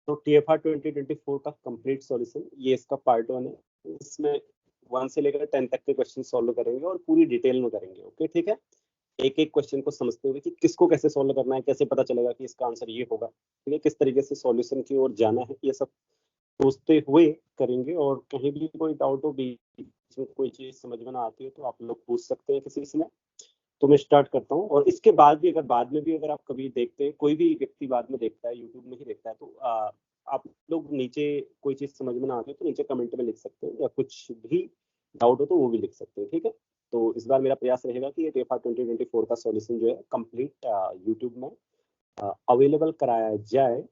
तो TFR 2024 का complete solution, ये इसका पार्ट 1 है। इसमें 1 से लेकर 10 तक के क्वेश्चन सॉल्व करेंगे और पूरी डिटेल में करेंगे। ओके, ठीक है। एक एक क्वेश्चन को समझते हुए कि किसको कैसे सॉल्व करना है, कैसे पता चलेगा कि इसका आंसर ये होगा, ठीक है, किस तरीके से सॉल्यूशन की ओर जाना है, ये सब सोचते हुए करेंगे। और कहीं भी कोई डाउट हो, बीच में कोई चीज समझ में ना आती है, तो आप लोग पूछ सकते हैं किसी से। तो मैं स्टार्ट करता हूँ। और इसके बाद भी अगर आप कभी देखते हैं, कोई भी व्यक्ति बाद में देखता है, यूट्यूब में ही देखता है, तो आप लोग नीचे कोई चीज समझ में ना आती है तो नीचे कमेंट में लिख सकते हैं, या कुछ भी डाउट हो तो वो भी लिख सकते हैं, ठीक है। तो इस बार मेरा प्रयास रहेगा कि ये TFR 2024 का सॉल्यूशन जो है कंप्लीट यूट्यूब में अवेलेबल कराया जाए,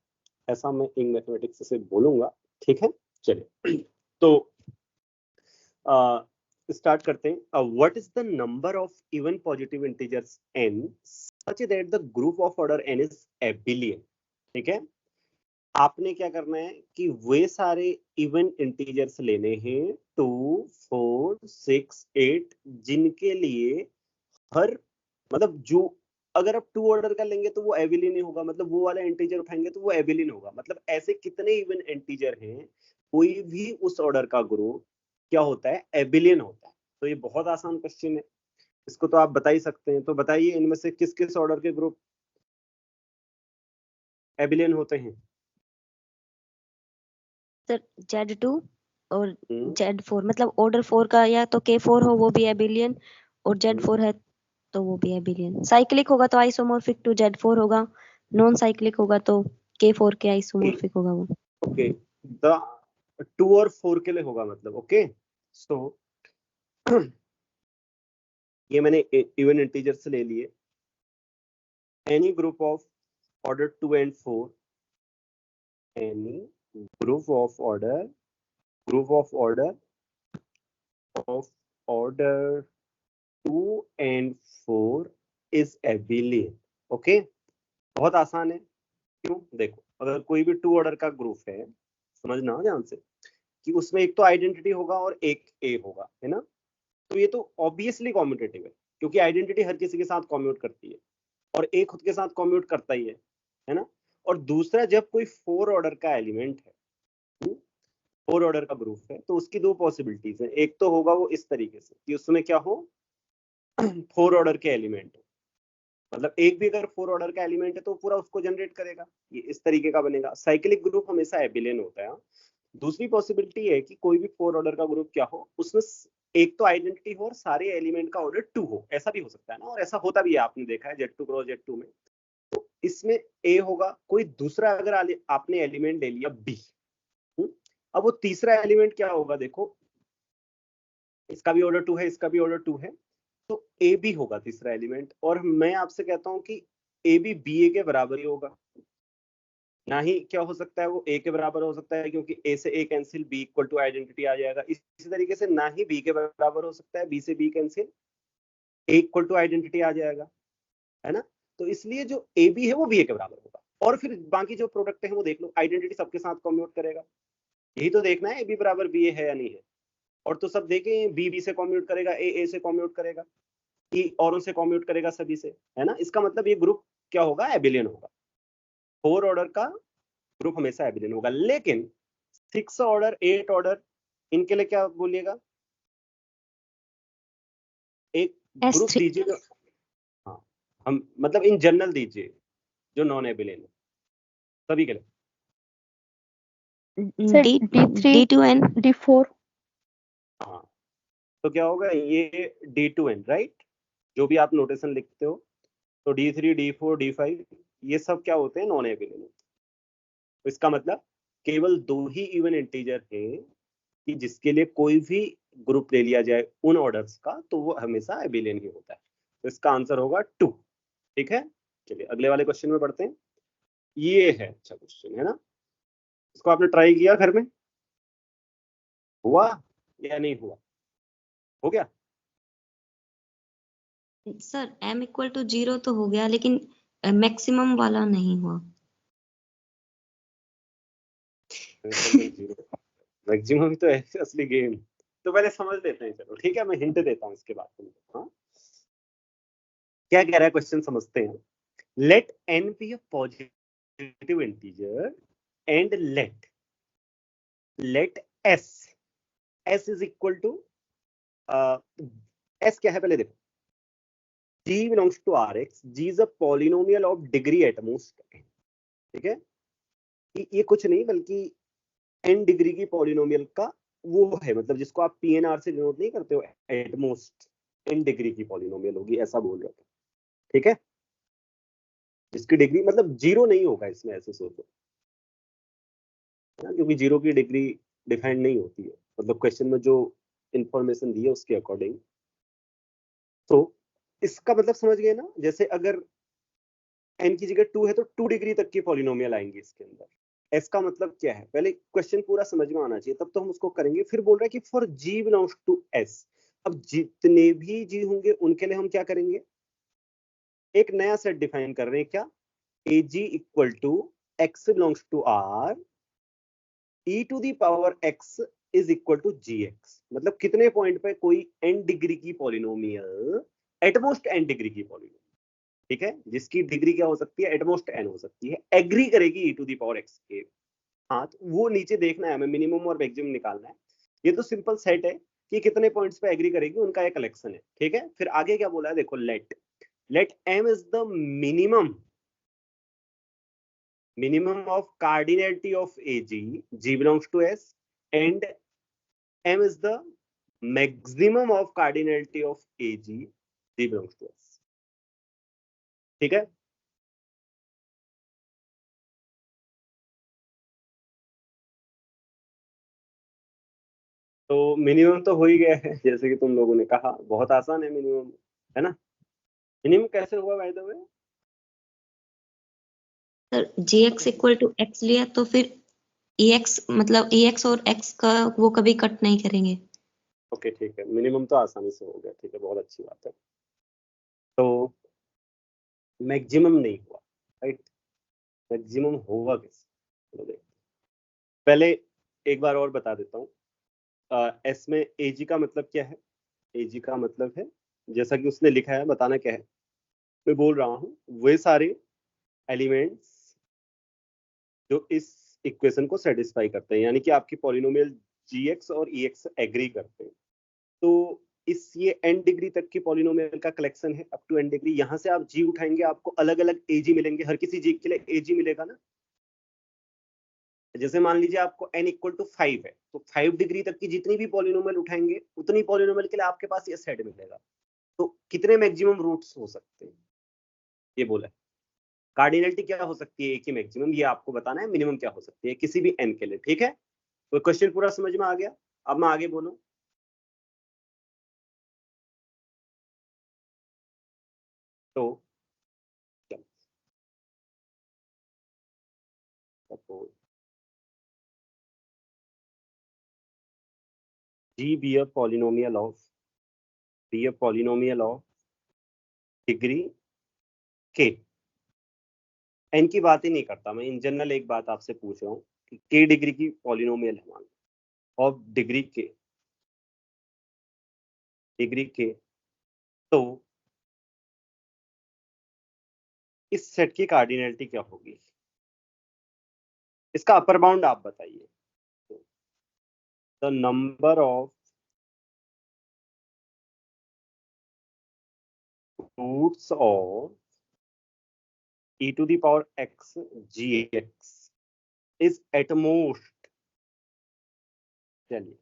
ऐसा मैं इंग मैथमेटिक्स से बोलूंगा, ठीक है। चलिए तो स्टार्ट करते हैं। What is the number of even positive integers n such that the group of order n is एबिलियन। ठीक है, आपने क्या करना है कि वे सारे इवन इंटीजर्स लेने हैं 2, 4, 6, 8 जिनके लिए हर मतलब जो अगर आप 2 ऑर्डर का लेंगे तो वो एबिलियन ही होगा, मतलब वो वाला इंटीजर उठाएंगे तो वो एबिलियन होगा। मतलब ऐसे कितने इवन इंटीजर हैं, कोई भी उस ऑर्डर का ग्रुप क्या होता है, एबिलियन होता है। तो ये बहुत आसान क्वेश्चन है, इसको तो आप बता ही सकते हैं। तो बताइए इनमें से किस किस ऑर्डर के ग्रुप एबिलियन होते हैं। सर Z2 और Z4, मतलब ऑर्डर 4 का या तो K4 हो वो भी एबिलियन, और Z4 है तो वो भी एबिलियन। साइक्लिक होगा तो आइसोमॉर्फिक टू Z4 होगा, नॉन साइक्लिक होगा तो K4 के आइसोमॉर्फिक होगा वो। ओके, द 2 और 4 के लिए होगा मतलब। ओके, सो ये मैंने इवन इंटीजर से ले लिए। Any group of order 2 and 4, any group of order of order 2 and 4 is abelian। Okay, बहुत आसान है। क्यों, देखो अगर कोई भी 2 ऑर्डर का ग्रुप है, समझना ध्यान से, कि उसमें एक तो आइडेंटिटी होगा और एक ए होगा, है ना। तो ये तो ऑब्वियसली कॉम्यूटेटिव है, क्योंकि आइडेंटिटी हर किसी के साथ कॉम्यूट करती है और ए खुद के साथ कॉम्यूट करता ही है ना। और दूसरा, जब कोई 4 ऑर्डर का एलिमेंट है, 4 ऑर्डर का ग्रुप है, तो उसकी 2 पॉसिबिलिटीज है। एक तो होगा वो इस तरीके से कि उसमें क्या हो, 4 ऑर्डर के एलिमेंट, मतलब एक भी अगर 4 ऑर्डर का एलिमेंट है तो पूरा उसको जनरेट करेगा, ये इस तरीके का बनेगा। साइक्लिक ग्रुप हमेशा एबिलियन होता है। दूसरी पॉसिबिलिटी है कि कोई भी 4 ऑर्डर का ग्रुप क्या हो, उसमें एक तो आइडेंटिटी हो और सारे एलिमेंट का ऑर्डर 2 हो, ऐसा भी हो सकता है ना। और ऐसा होता भी है, आपने देखा है Z2 क्रॉस Z2 में। तो इसमें ए होगा, कोई दूसरा अगर आपने एलिमेंट ले लिया बी, अब वो तीसरा एलिमेंट क्या होगा, देखो इसका भी ऑर्डर 2 है, इसका भी ऑर्डर 2 है, तो ए बी होगा तीसरा एलिमेंट। और मैं आपसे कहता हूं कि ए बी बी ए के बराबर ही होगा, ना ही क्या हो सकता है वो ए के बराबर हो सकता है, क्योंकि ए से A cancel, B equal to identity आ जाएगा। इसी तरीके से ना ही बी के बराबर हो सकता है, बी से B cancel, A equal to identity आ जाएगा, है ना। तो इसलिए जो ए बी है वो बी ए के बराबर होगा। और फिर बाकी जो प्रोडक्ट है वो देख लो, आइडेंटिटी सबके साथ कम्यूट करेगा, यही तो देखना है ए बी बराबर बी ए है या नहीं है। और तो सब देखें, बी बी से कम्यूट करेगा, ए से कम्यूट करेगा, ई औरों से कम्यूट करेगा, सभी से, है ना। इसका मतलब ये ग्रुप क्या होगा, एबिलियन होगा। 4 ऑर्डर का ग्रुप हमेशा एबिलियन होगा। लेकिन 6 ऑर्डर, 8 ऑर्डर, इनके लिए क्या बोलिएगा, एक ग्रुप S3 दीजिए। हाँ, हम मतलब इन जनरल दीजिए जो नॉन एबिलियन है सभी के लिए। D2N D4। हाँ, तो क्या होगा, ये D2N, राइट, जो भी आप नोटेशन लिखते हो। तो D3, D4, D5 ये सब क्या होते हैं, नॉन एबिलियन। तो इसका मतलब केवल 2 ही इवन इंटीजर हैं कि जिसके लिए कोई भी ग्रुप ले लिया जाए उन ऑर्डर्स का, तो वो हमेशा एबिलियन ही होता है। तो इसका आंसर होगा 2। ठीक है, चलिए अगले वाले क्वेश्चन में पढ़ते हैं। ये है अच्छा क्वेश्चन, है ना। इसको आपने ट्राई किया घर में, हुआ या नहीं हुआ, हो गया। सर m इक्वल टू 0 तो हो गया, लेकिन मैक्सिमम वाला नहीं हुआ। मैक्सिमम ही तो है असली गेम। तो पहले समझ लेते हैं, चलो ठीक है, मैं हिंट देता हूँ इसके बाद तुमको। हाँ, क्या कह रहा है क्वेश्चन, समझते हैं। Let n be a positive integer and let S is equal to S क्या है पहले देखो, G belongs to Rx, G is a polynomial of degree at most, ठीक है, ये कुछ नहीं बल्कि n डिग्री की पॉलिनोमियल का वो है, मतलब जिसको आप PNR से डिनोट नहीं करते हो, एट मोस्ट n डिग्री की पॉलिनोमियल होगी, ऐसा बोल रहा था, ठीक है, इसकी डिग्री मतलब जीरो नहीं होगा इसमें, ऐसे सोचो ना, क्योंकि जीरो की डिग्री डिफाइंड नहीं होती है, मतलब क्वेश्चन में जो इंफॉर्मेशन दी है उसके अकॉर्डिंग। तो इसका मतलब समझ गए ना, जैसे अगर n की जगह 2 है तो 2 डिग्री तक की पॉलिनोमियल आएंगी इसके अंदर। s का मतलब क्या है, पहले क्वेश्चन पूरा समझ में आना चाहिए, तब तो हम उसको करेंगे। फिर बोल रहा है कि for g belongs to s, अब जितने भी g होंगे उनके लिए हम क्या करेंगे, एक नया सेट डिफाइन कर रहे हैं, क्या, ag equal to x belongs to r e to the power x is equal to gx, मतलब कितने पॉइंट पे कोई n डिग्री की पॉलिनोमियल, एटमोस्ट n डिग्री की पॉलिनोमियल, ठीक है, जिसकी डिग्री क्या हो सकती है, एटमोस्ट n हो सकती है, एग्री करेगी e to the power x के। हाँ, तो वो नीचे देखना है हमें, मिनिमम और मैक्सिमम निकालना है। ये तो सिंपल सेट है कि कितने पॉइंट्स पे एग्री करेगी, उनका एक कलेक्शन है, ठीक है। फिर आगे क्या बोला है देखो, let m is the minimum of cardinality of AG, G belongs to S, and M is the maximum of cardinality of AG, G belongs to S, ठीक है। तो मिनिमम तो हो ही गया है, जैसे कि तुम लोगों ने कहा, बहुत आसान है मिनिमम, है ना। मिनिमम कैसे हुआ by the way, sir gx equal to x लिया तो फिर ex मतलब ex और x का वो कभी कट नहीं करेंगे। ओके ठीक है, मिनिमम तो आसानी से हो गया, ठीक है, बहुत अच्छी बात है। तो मैक्सिमम नहीं हुआ, राइट, मैक्सिमम होगा कैसे, चलो देखते हैं। पहले एक बार और बता देता हूँ, एस में एजी का मतलब क्या है, एजी का मतलब है, जैसा कि उसने लिखा है, बताना क्या है, मैं बोल रहा हूँ, वे सारे एलिमेंट्स जो इस इक्वेशन को सेटिस्फाई करते हैं, यानी कि आपकी पॉलिनोमियल जीएक्स और ईएक्स एग्री करते हैं। तो इस ये n डिग्री तक की पॉलिनोमियल का कलेक्शन है, अप टू n डिग्री। यहाँ से आप g उठाएंगे, आपको अलग अलग एजी मिलेंगे, हर किसी g के लिए एजी मिलेगा ना। जैसे मान लीजिए आपको n इक्वल टू 5 है, तो 5 डिग्री तक की जितनी भी पॉलिनोमियल उठाएंगे, उतनी पॉलिनोमियल के लिए आपके पास ये सेट मिलेगा। तो कितने मैक्सिमम रूट्स हो सकते हैं, ये बोला है। कार्डिनलिटी क्या हो सकती है, एक ही मैक्सिमम, ये आपको बताना है। मिनिमम क्या हो सकती है किसी भी n के लिए, ठीक है। तो क्वेश्चन पूरा समझ में आ गया, अब मैं आगे बोलूं। तो suppose g be a polynomial of degree k, n की बात ही नहीं करता मैं, इन जनरल एक बात आपसे पूछ रहा हूँ कि k डिग्री की पॉलिनोमियल है मान, और डिग्री k, तो इस सेट की कार्डिनलिटी क्या होगी, इसका अपर बाउंड आप बताइए। The number of roots of e to the power x gx is at most, चलिए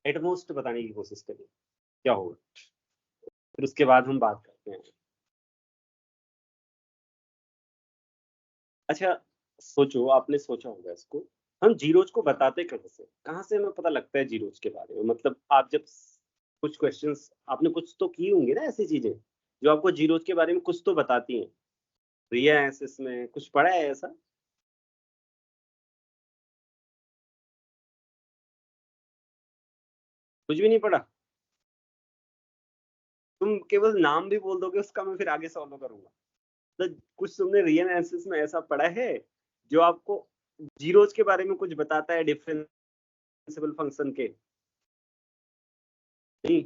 एट मोस्ट बताने की कोशिश करिए क्या होगा, फिर उसके बाद हम बात करते हैं। अच्छा सोचो, आपने सोचा होगा इसको, हम जीरोज को बताते कैसे, कहाँ से हमें पता लगता है जीरोज के बारे में, मतलब आप जब कुछ क्वेश्चंस आपने कुछ तो की होंगी ना, ऐसी चीजें जो आपको जीरोज के बारे में कुछ तो बताती हैं, तो ये इसमें कुछ पढ़ा है ऐसा, कुछ भी नहीं पढ़ा, तुम केवल नाम भी बोल दोगे उसका, मैं फिर आगे सॉल्व करूंगा। तो कुछ तुमने रियल एनालिसिस में ऐसा पढ़ा है जो आपको जीरोज के बारे में कुछ बताता है, डिफरेंशियल फंक्शन के, नहीं,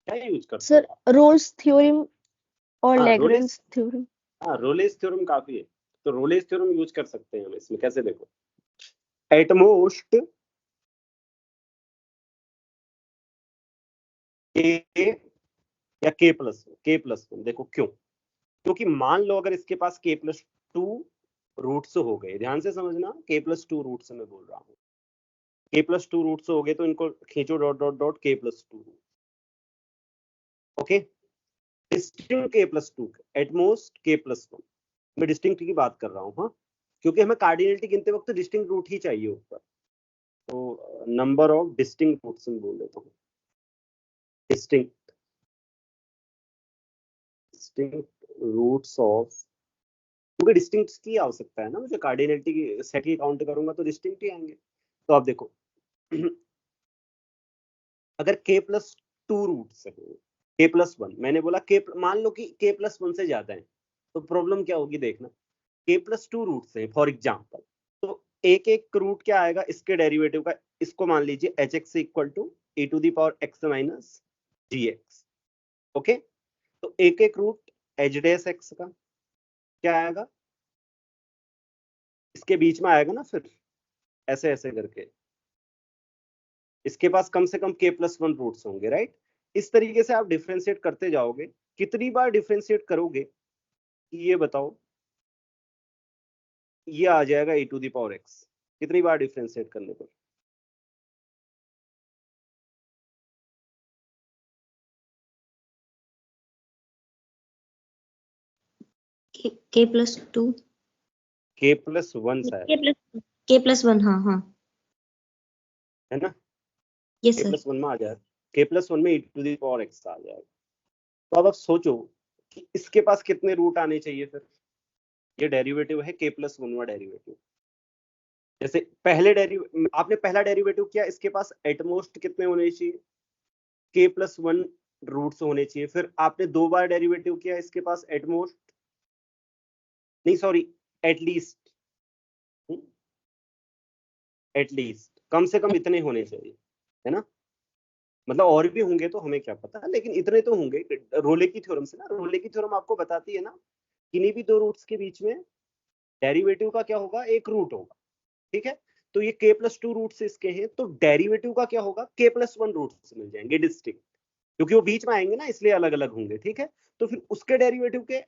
क्या यूज करते सर हो आप? रोल्स थ्योरम और हाँ, लैग्रेंज थ्योरम। हाँ, रोलेस थ्योरम काफी है, तो रोलेस थ्योरम यूज कर सकते हैं हम इसमें। कैसे, देखो, एट मोस्ट के या k+1, देखो क्यों, क्योंकि मान लो अगर इसके पास k+2 रूट्स हो गए, ध्यान से समझना, k+2 रूट्स मैं बोल रहा हूँ, k+2 रूट्स हो गए तो इनको खींचो dot dot dot k+2, okay. Distinct k+2, at most k+1, मैं डिस्टिंक्ट की बात कर रहा हूँ, हाँ, क्योंकि हमें कार्डिनलिटी गिनते वक्त डिस्टिंक्ट रूट ही चाहिए ऊपर, तो नंबर ऑफ डिस्टिंक्ट रूट्स में बोल देता हूँ, डिस्टिंक्ट रूट्स ऑफ, क्योंकि डिस्टिंक्ट की आवश्यकता है ना मुझे, कार्डिनलिटी की सेट की काउंट करूंगा तो डिस्टिंक्ट ही आएंगे। तो आप देखो अगर k+2 रूट्स है, k+1, मैंने बोला k, मान लो कि k+1 से ज्यादा है, तो प्रॉब्लम क्या होगी देखना, k+2 रूट्स है फॉर एग्जाम्पल, तो एक एक रूट क्या आएगा इसके डेरिवेटिव का, इसको मान लीजिए hx equal to e⁻x minus gx, okay. तो एक एक रूट h' का क्या आएगा, इसके बीच में आएगा ना, फिर ऐसे ऐसे करके इसके पास कम से कम k+1 रूट्स होंगे, राइट। इस तरीके से आप डिफरेंशिएट करते जाओगे, कितनी बार डिफरेंशिएट करोगे ये बताओ, ये आ जाएगा e⁻x, कितनी बार डिफरेंशिएट करने पर, k+2 k+1 शायद, k+1, हाँ हाँ, है ना, यस सर। k+1 में आ जाएगा, k+1 में e⁻x आ जाएगा। तो अब आप सोचो कि इसके पास कितने रूट आने चाहिए फिर, ये डेरिवेटिव है k+1 वाला डेरिवेटिव, जैसे आपने पहला डेरिवेटिव किया, इसके पास एटमोस्ट कितने होने चाहिए, k+1 रूट्स होने चाहिए, फिर आपने 2 बार डेरिवेटिव किया, इसके पास एटमोस्ट, नहीं सॉरी, एटलीस्ट, एटलीस्ट कम से कम इतने होने चाहिए, है ना, मतलब और भी होंगे तो हमें क्या पता, लेकिन इतने तो होंगे, रोले की थ्योरम से ना, रोले की थ्योरम आपको बताती है ना, किन्हीं भी दो रूट्स के बीच में डेरिवेटिव का क्या होगा, एक रूट होगा, ठीक है। तो ये k+2 रूट्स इसके हैं, तो डेरिवेटिव का क्या होगा, k+1 रूट्स मिल जाएंगे डिस्टिंक्ट, क्योंकि वो बीच में आएंगे ना, इसलिए अलग अलग होंगे, ठीक है। तो फिर उसके डेरिवेटिव के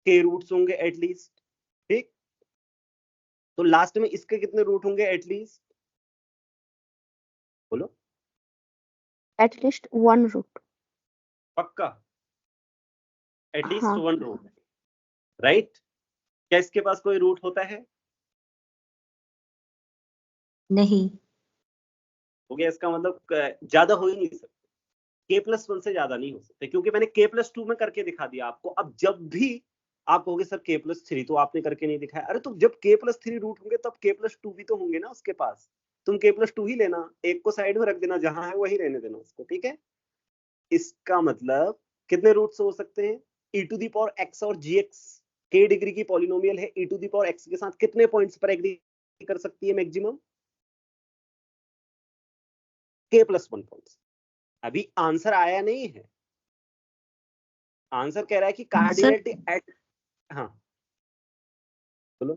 k रूट्स होंगे एटलीस्ट, ठीक। तो लास्ट में इसके कितने रूट होंगे एटलीस्ट, बोलो, एटलीस्ट 1 रूट। पक्का, एटलीस्ट हाँ 1 रूट, राइट। क्या इसके पास कोई रूट होता है, नहीं, हो गया, इसका मतलब ज्यादा हो ही नहीं सकते, k+1 से ज्यादा नहीं हो सकते, क्योंकि मैंने k+2 में करके दिखा दिया आपको। अब जब भी आप कहोगे सर k+3 तो आपने करके नहीं दिखाया, अरे तो जब k+3 रूट होंगे तब k+2 भी तो होंगे ना उसके पास, तुम k+2 ही लेना, एक को साइड में रख देना, जहां है वही रहने देना उसको, ठीक है। इसका मतलब कितने रूट्स हो सकते हैं, e⁻x और gx, k डिग्री की पॉलिनोमियल है, e⁻x के साथ कितने पॉइंट्स पर एग्री कर सकती है मैक्सिमम, k+1 पॉइंट्स। अभी आंसर आया नहीं है, आंसर कह रहा है कि सर कार्डिनलिटी एट, हाँ बोलो,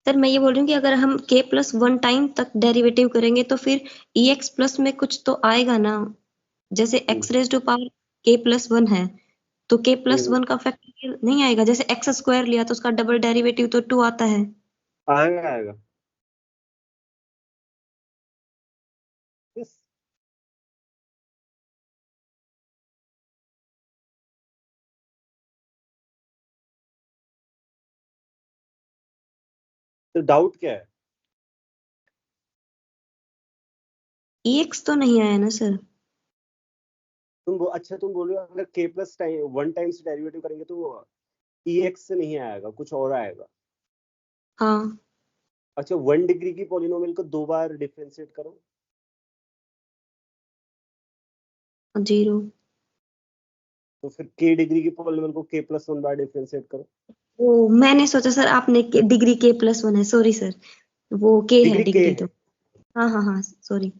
सर मैं ये बोल रही हूँ कि अगर हम k+1 टाइम तक डेरिवेटिव करेंगे तो फिर ex प्लस में कुछ तो आएगा ना, जैसे x⁻⁴ k+1 है, तो k+1 का फैक्टोरियल नहीं आएगा, जैसे x² लिया तो उसका डबल डेरिवेटिव तो 2 आता है। आएगा आएगा, yes। तो डाउट क्या है, ex तो नहीं आया ना सर। अच्छा तुम बोल रहे हो अगर k+1 टाइम्स डेरिवेटिव करेंगे तो ex से नहीं आएगा, कुछ और आएगा। हाँ, अच्छा 1 डिग्री की पॉलिनोमियल को 2 बार डिफरेंशिएट करो, 0। तो फिर k डिग्री की पॉलिनोमियल को k+1 बार डिफरेंशिएट करो, वो मैंने सोचा सर आपने डिग्री k+1 है, सॉरी सर, वो k है डिग्री k डिग्री है। तो। हाँ हाँ हाँ, सॉरी।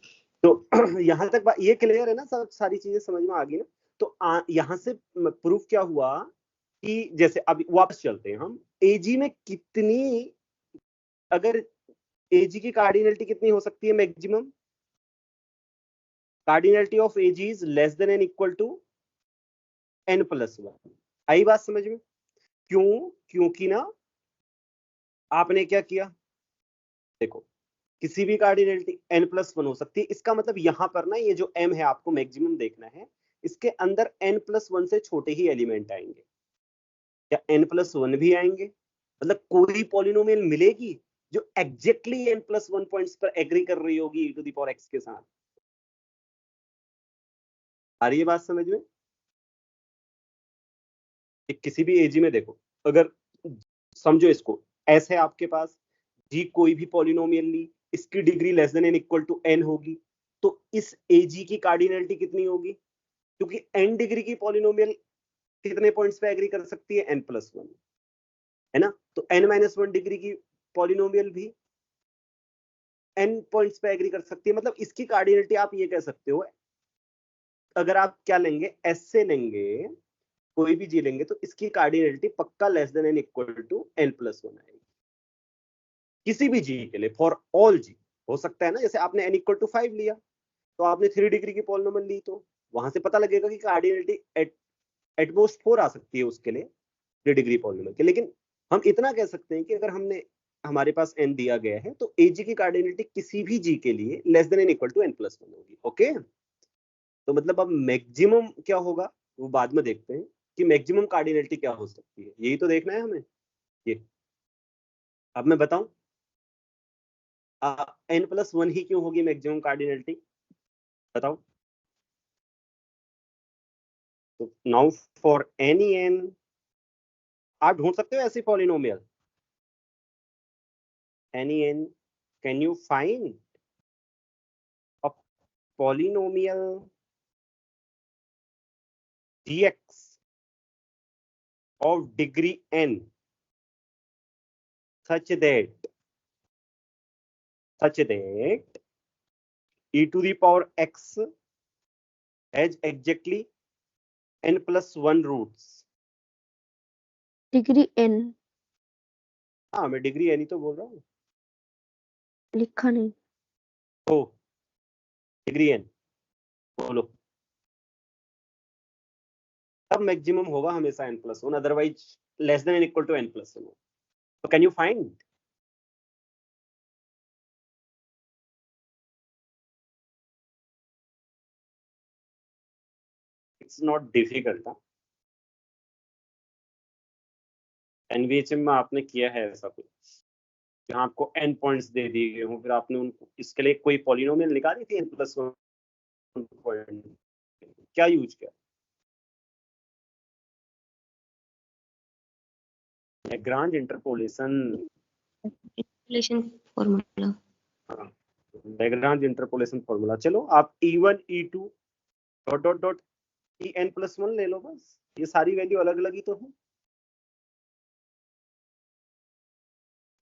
तो यहाँ तक ये क्लियर है ना, सब सारी चीजें समझ में आ गई ना। तो यहां से प्रूफ क्या हुआ कि जैसे अब वापस चलते हैं हम, एजी में कितनी, अगर एजी की कार्डिनलिटी कितनी हो सकती है maximum, cardinality of AG is less than N equal to n+1। आई बात समझ में? क्यों? क्योंकि ना आपने क्या किया, देखो किसी भी कार्डिनलिटी n+1 हो सकती है, इसका मतलब यहां पर ना ये जो m है आपको मैक्सिमम देखना है, इसके अंदर n+1 से छोटे ही एलिमेंट आएंगे, या n+1 भी आएंगे, मतलब कोई पॉलिनोमियल मिलेगी जो एग्जैक्टली n+1 पॉइंट्स पर एग्री कर रही होगी e⁴x के साथ। आ रही है बात समझ में? किसी भी एजी में देखो, अगर समझो इसको s है आपके पास, g कोई भी पॉलिनोमियल ली, इसकी degree less than N equal to n होगी, तो इस एजी की कार्डिनलिटी कितनी होगी? क्योंकि n डिग्री की पॉलिनोमियल कितने पॉइंट्स पे एग्री कर सकती है? n+1, है ना? तो n-1 डिग्री की पॉलिनोमियल भी n पॉइंट्स पे एग्री कर सकती है, मतलब इसकी कार्डिनलिटी आप ये कह सकते हो, अगर आप क्या लेंगे, s से लेंगे, कोई भी जी लेंगे, तो इसकी कार्डिनलिटी पक्का less than N equal to n+1 आएगी किसी भी जी के लिए, फॉर ऑल जी। हो सकता है ना, जैसे आपने n इक्वल टू 5 लिया, तो आपने 3 डिग्री की पॉलिनोमियल ली, तो वहां से पता लगेगा कि कार्डिनलिटी एटमोस्ट 4 आ सकती है उसके लिए, 3 डिग्री पॉलिनोमियल के। लेकिन हम इतना कह सकते हैं कि अगर हमारे पास n दिया गया है, तो एजी की कार्डिनलिटी किसी भी जी के लिए less than N equal to n+1 होगी। ओके, तो मतलब अब मैक्सिमम क्या होगा वो बाद में देखते हैं, कि मैक्सिमम कार्डिनलिटी क्या हो सकती है, यही तो देखना है हमें। ये अब मैं बताऊं n+1 ही क्यों होगी मैक्सिमम कार्डिनलिटी, बताओ। तो नाउ फॉर एनी n, आप ढूंढ सकते हो ऐसी polynomial, any n, can you find a polynomial dx of degree n such that e to the power x has exactly n+1 roots। Degree n हाँ, मैं degree n ही तो बोल रहा हूँ। लिखा नहीं। ओ, डिग्री n बोलो, तब मैक्सिमम होगा हमेशा n+1, otherwise less than N equal to n+1। तो can you find, it's not difficult. NVHM में आपने किया है ऐसा कुछ, जहां आपको n पॉइंट्स दे दिए गए हों, फिर आपने उनको इसके लिए कोई पॉलिनोमियल निकाली थी n+1 पॉइंट, क्या यूज किया? Lagrange interpolation. Interpolation formula. Lagrange interpolation formula. चलो आप e1 e2 dot dot dot en+1 ले लो, बस ये सारी वैल्यू अलग अलग ही तो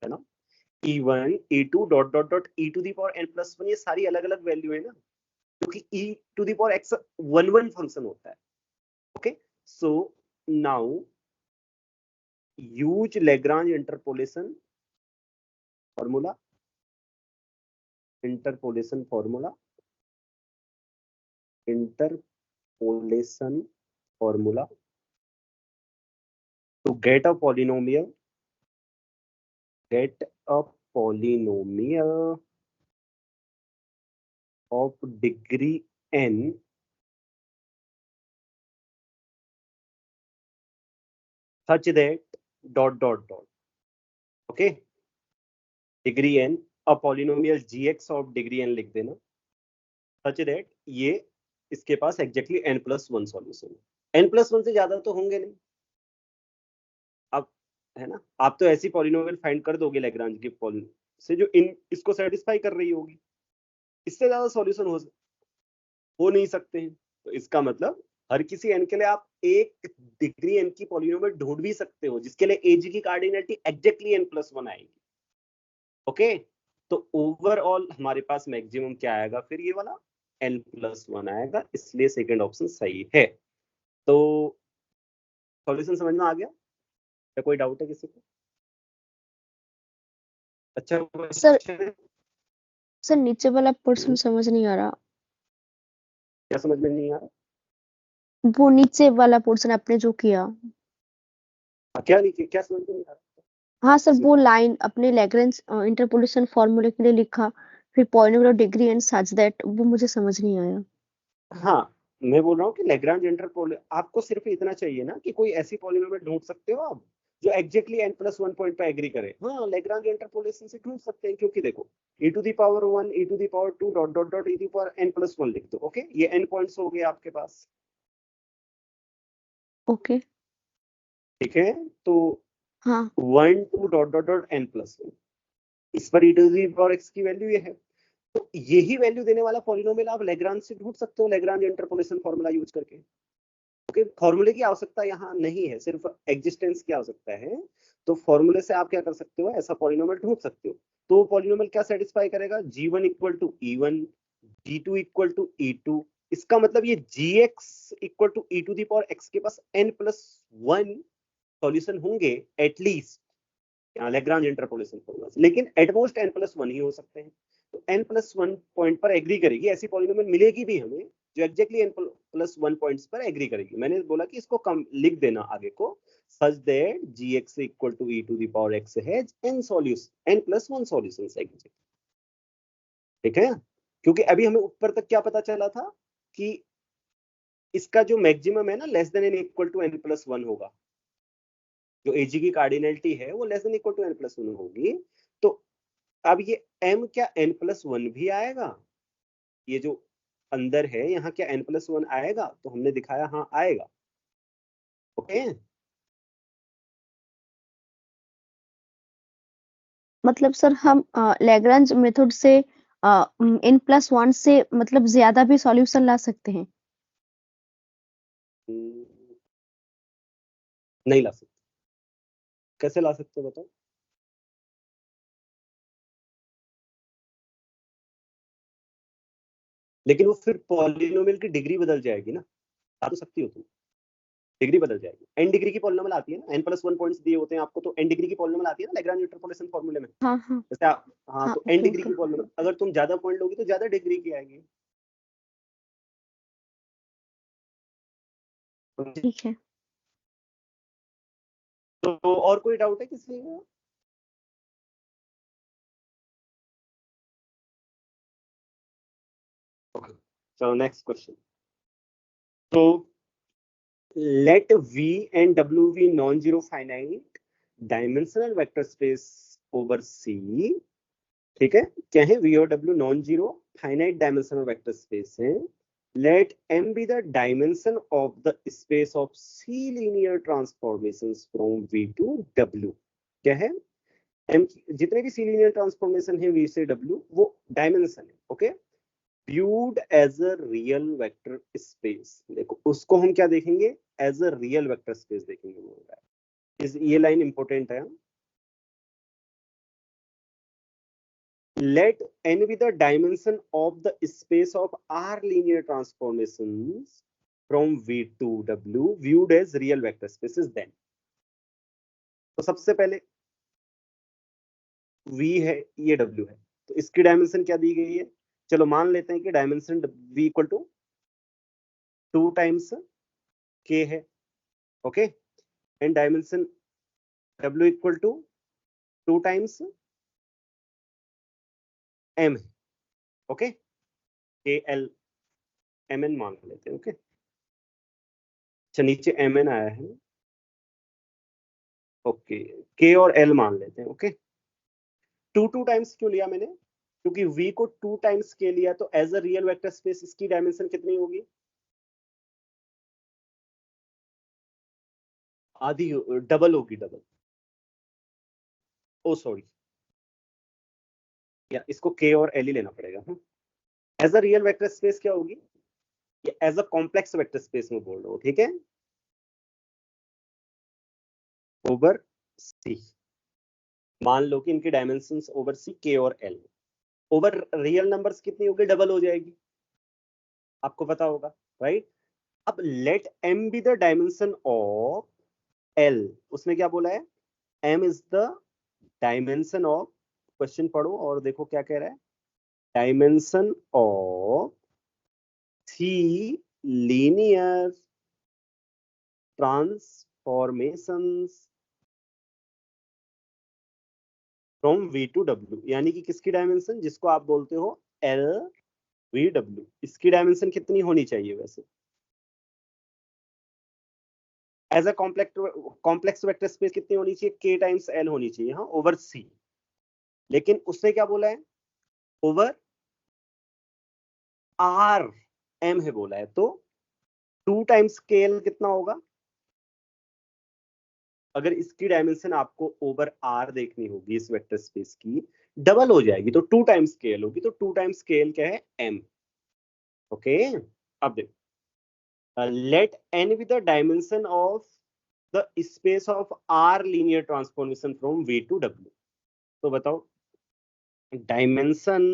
है ना। e1 e2 dot dot dot e to the power n+1, ये सारी अलग अलग वैल्यू है ना, क्योंकि e to the power x 1 function होता है। Okay, so now use Lagrange interpolation formula, interpolation formula to get a polynomial of degree n such that dot dot dot, okay, degree n, a polynomial gx of degree n लिख देना, such that ये इसके पास exactly n+1 solution है। n+1 से ज्यादा तो होंगे नहीं, अब है ना, आप तो ऐसी पॉलिनोमियल फाइंड कर दोगे लैग्रांज की पॉलिन से जो इसको सेटिस्फाई कर रही होगी, इससे ज्यादा सॉल्यूशन हो नहीं सकते हैं। तो इसका मतलब हर किसी n के लिए आप एक डिग्री n की पॉलिनोमियल ढूंढ भी सकते हो, जिसके लिए एजी की कार्डिनलिटी एग्जैक्टली n+1 आएगी। ओके, तो ओवरऑल हमारे पास मैक्सिमम क्या आएगा फिर, ये वाला n+1 आएगा, इसलिए सेकंड ऑप्शन सही है। तो सॉल्यूशन समझ में आ गया या कोई डाउट है किसी को? अच्छा सर question है? सर नीचे वाला पोर्शन समझ नहीं आ रहा। क्या समझ में नहीं आ रहा? वो नीचे वाला पोर्शन आपने जो किया। क्या लिखे, क्या समझ में नहीं आ रहा? हाँ सर, वो लाइन अपने लैग्रेंज इंटरपोलेशन फॉर्मूले के लिए लिखा, फिर polynomial degree and such that, वो मुझे समझ नहीं आया। हाँ, मैं बोल रहा हूँ कि लैग्रांज इंटरपोल, आपको सिर्फ इतना चाहिए ना कि कोई ऐसी पॉलिनोमियल ढूंढ सकते हो आप जो एग्जैक्टली n+1 पॉइंट पे एग्री करे। हाँ, लैग्रांज इंटरपोलेशन से ढूंढ सकते हैं, क्योंकि देखो e⁻1 e⁻2 dot dot dot e⁻n+1 लिख दो। ओके, ये n पॉइंट्स हो गए आपके पास। ओके। ठीक है, तो हाँ 1 2 डॉट डॉट डॉट n+1, इस पर e⁻x की वैल्यू ये है। तो यही वैल्यू देने वाला पॉलिनोमियल आप लैग्रांज से ढूंढ सकते हो, लैग्रांज इंटरपोलेशन फॉर्मूला यूज करके। ओके, फॉर्मूले की आवश्यकता यहाँ नहीं है, सिर्फ एग्जिस्टेंस की आवश्यकता है। तो फॉर्मूले से आप क्या कर सकते हो, ऐसा पॉलिनोमियल ढूंढ सकते हो। तो पॉलिनोमियल क्या सेटिस्फाई करेगा, g1 equal to e1, g2 equal to e2। इसका मतलब ये gx इक्वल टू e⁻x के पास n+1 सॉल्यूशन होंगे एटलीस्ट, यहाँ लैग्रांज इंटरपोलेशन फॉर्मूला से, लेकिन एटमोस्ट n+1 ही हो सकते हैं। तो n+1 पॉइंट पर एग्री करेगी ऐसी पॉलिनोमियल मिलेगी भी हमें, जो एग्जैक्टली n+1 पॉइंट्स पर एग्री करेगी। मैंने बोला कि इसको कम लिख देना आगे को, such that gx equal to e⁻x has n solution, n+1 solutions exact. ठीक है, क्योंकि अभी हमें ऊपर तक क्या पता चला था कि इसका जो मैक्सिमम है ना, less than N equal to n+1 होगा। जो एजी की कार्डिनलिटी है वो less than equal to n+1 होगी। तो अब ये m क्या n+1 भी आएगा, ये जो अंदर है यहाँ क्या n+1 आएगा? तो हमने दिखाया हाँ आएगा। ओके, मतलब सर हम लैग्रांज मेथड से n+1 से मतलब ज्यादा भी सॉल्यूशन ला सकते हैं। नहीं ला सकते। कैसे ला सकते हो बताओ? लेकिन वो फिर पॉलिनोमियल की डिग्री बदल जाएगी ना, ला तो सकती हो तुम, डिग्री बदल जाएगी। n डिग्री की पॉलिनोमियल आती है ना, n+1 पॉइंट्स दिए होते हैं आपको, तो n डिग्री की पॉलिनोमियल आती है ना लैग्रांज इंटरपोलेशन फॉर्मूले में। हाँ हाँ जैसे आप, हाँ, हाँ। तो n ओके डिग्री ओके। की पॉलिनोमियल अगर तुम ज्यादा पॉइंट लोगी तो ज्यादा डिग्री की आएगी। ठीक है। तो और कोई डाउट है किसी को? चलो नेक्स्ट क्वेश्चन। तो let v and w be non-zero finite dimensional vector space over C। ठीक है, क्या है v और w non zero finite dimensional vector space है। let m be the dimension of the space of C linear transformations from v to w। क्या है, m जितने भी C linear transformation है v से w वो डायमेंशन है। Okay, viewed as a real vector space, देखो उसको हम क्या देखेंगे, as a real vector space देखेंगे। बोल रहा है ये लाइन इंपॉर्टेंट है। let n be the dimension of the space of R linear transformations from V to W viewed as real vector spaces then। तो सबसे पहले V है, ये W है, तो इसकी डायमेंशन क्या दी गई है? चलो मान लेते हैं कि dimension V equal to 2 times K है। Okay, and dimension W equal to 2 times M है। Okay, K L M N मान लेते हैं। ओके, अच्छा नीचे एम एन आया है। ओके, के और एल मान लेते हैं। ओके, टू टाइम्स क्यों लिया मैंने, क्योंकि v को 2 टाइम्स के लिया, तो as a real vector space इसकी डायमेंशन कितनी होगी? आधी, डबल होगी, डबल। ओ सॉरी, या इसको के और एल ही लेना पड़ेगा। As a real vector space क्या होगी, ये as a complex vector space में बोल रहा हूँ। ठीक है, ओवर सी, मान लो कि इनकी डायमेंशंस ओवर सी के और एल, ओवर रियल नंबर्स कितनी होगी, डबल हो जाएगी, आपको पता होगा राइट। अब let m be the dimension of l, उसने क्या बोला है, m is the dimension of, question पढ़ो और देखो क्या कह रहा है, dimension of 3 linear transformations from v to w, यानी कि किसकी डायमेंशन, जिसको आप बोलते हो l v w, इसकी डायमेंशन कितनी होनी चाहिए वैसे as a complex vector space, कितनी होनी चाहिए, k टाइम्स l होनी चाहिए, हाँ, ओवर c। लेकिन उसने क्या बोला है, ओवर r m है बोला है, तो 2 टाइम्स kl कितना होगा, अगर इसकी डायमेंशन आपको ओवर r देखनी होगी इस वेक्टर स्पेस की, डबल हो जाएगी, तो 2 टाइम्स kl होगी, तो 2 टाइम्स kl क्या है, m। ओके, अब देखो, let n be the dimension of the space of r linear transformation from v to w। तो बताओ dimension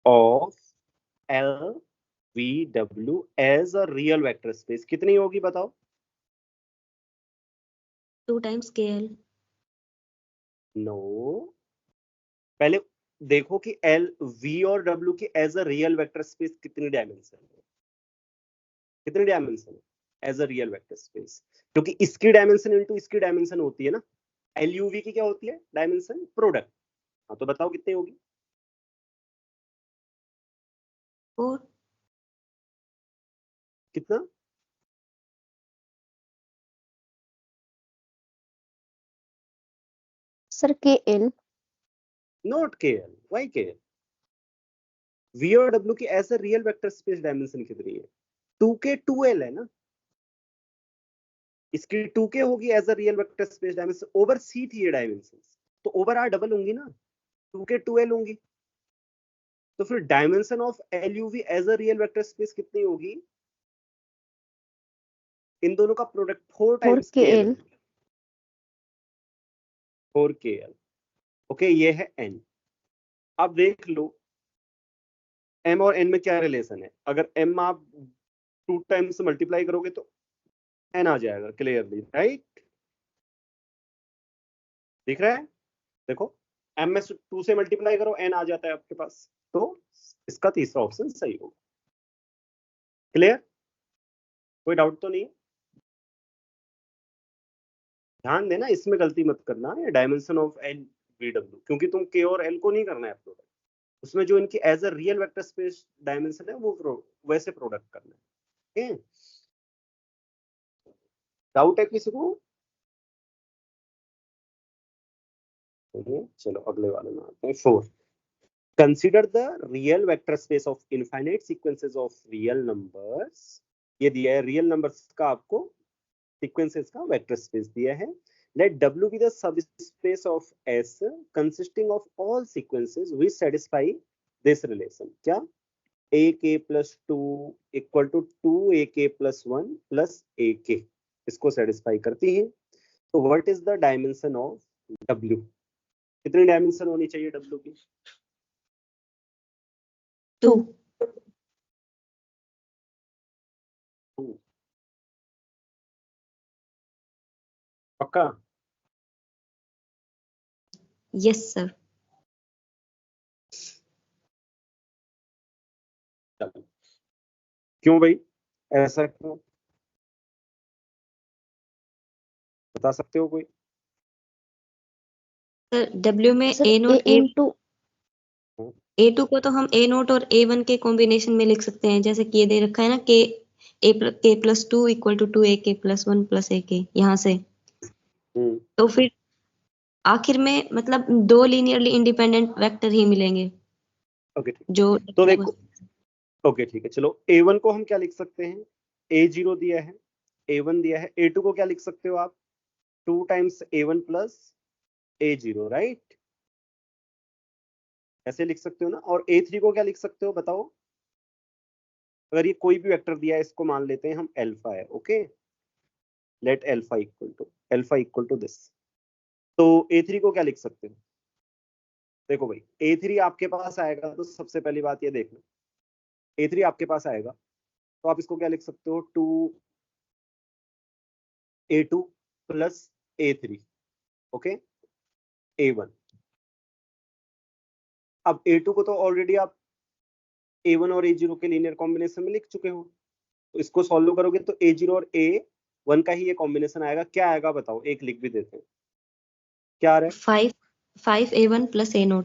of l v w as a real vector space कितनी होगी बताओ, 2 टाइम्स KL। नो, पहले देखो कि l v और w की as a real vector space कितनी डायमेंशन है, कितनी डायमेंशन है as a real vector space, क्योंकि इसकी डायमेंशन इनटू इसकी डायमेंशन होती है ना, एल यू वी की क्या होती है डायमेंशन, प्रोडक्ट। हाँ तो बताओ कितनी होगी, 4। कितना, sir KL। Not K L, Y K L, V और डब्ल्यू की as a real vector space dimension कितनी है, 2k 2l है ना, इसकी 2k होगी as a real vector space dimension, over C थी ये डायमेंशन, तो ओवर आर डबल होंगी ना, 2k 2l होंगी, तो फिर dimension of L U V as a real vector space कितनी होगी, इन दोनों का product 4 times K L, 4KL। 4kl। Okay, ये है n। अब देख लो m और n में क्या रिलेशन है, अगर m आप 2 टाइम्स मल्टीप्लाई करोगे तो n आ जाएगा क्लियरली, राइट, दिख रहा है, देखो m में 2 से मल्टीप्लाई करो n आ जाता है आपके पास, तो इसका तीसरा ऑप्शन सही होगा। क्लियर, कोई डाउट तो नहीं, ध्यान देना इसमें गलती मत करना, dimension of L V W, क्योंकि तुम के और एल को नहीं करना है प्रोडक्ट, उसमें जो इनकी as a real vector space dimension है वो वैसे प्रोडक्ट करना है। डाउट है किसी को, चलो अगले वाले में आते हैं। 4, consider the real vector space of infinite sequences of real numbers, ये दिया है रियल नंबर्स का आपको सीक्वेंसेस का वेक्टर स्पेस दिया है, let W be the subspace of S consisting of all sequences which satisfy this relation, क्या ak plus 2 equal to 2ak plus 1 plus ak इसको सेटिस्फाई करती है, तो what is the dimension of W, कितनी dimension होनी चाहिए W की, 2। पक्का, यस सर। चलो क्यों भाई, ऐसा क्यों, बता सकते हो कोई, सर W में sir A note A into A2 को तो हम A नोट और A1 के कॉम्बिनेशन में लिख सकते हैं, जैसे कि ये दे रखा है ना K plus 2 equal to 2AK plus 1 plus AK, यहाँ से तो फिर आखिर में मतलब 2 लीनियरली इंडिपेंडेंट वेक्टर ही मिलेंगे। ओके ठीक, जो तो देखो, ओके ठीक है, चलो A1 को हम क्या लिख सकते हैं, A0 दिया है, A1 दिया है, A2 को क्या लिख सकते हो आप, 2 times A1 plus A0, right, ऐसे लिख सकते हो ना, और A3 को क्या लिख सकते हो बताओ, अगर ये कोई भी वेक्टर दिया है इसको मान लेते हैं हम अल्फा है, okay, let alpha equal to this, तो A3 को क्या लिख सकते हो, देखो भाई A3 आपके पास आएगा तो सबसे पहली बात ये देखना, A3 आपके पास आएगा तो आप इसको क्या लिख सकते हो, 2A2 plus A3, okay, A1। अब A2 को तो ऑलरेडी आप A1 और A0 के लीनियर कॉम्बिनेशन में लिख चुके हो, तो इसको सॉल्व करोगे तो A0 और A1 का ही ये कॉम्बिनेशन आएगा। क्या आएगा बताओ, एक लिख भी देते हैं, क्या आ रहा है? 5A1 plus A0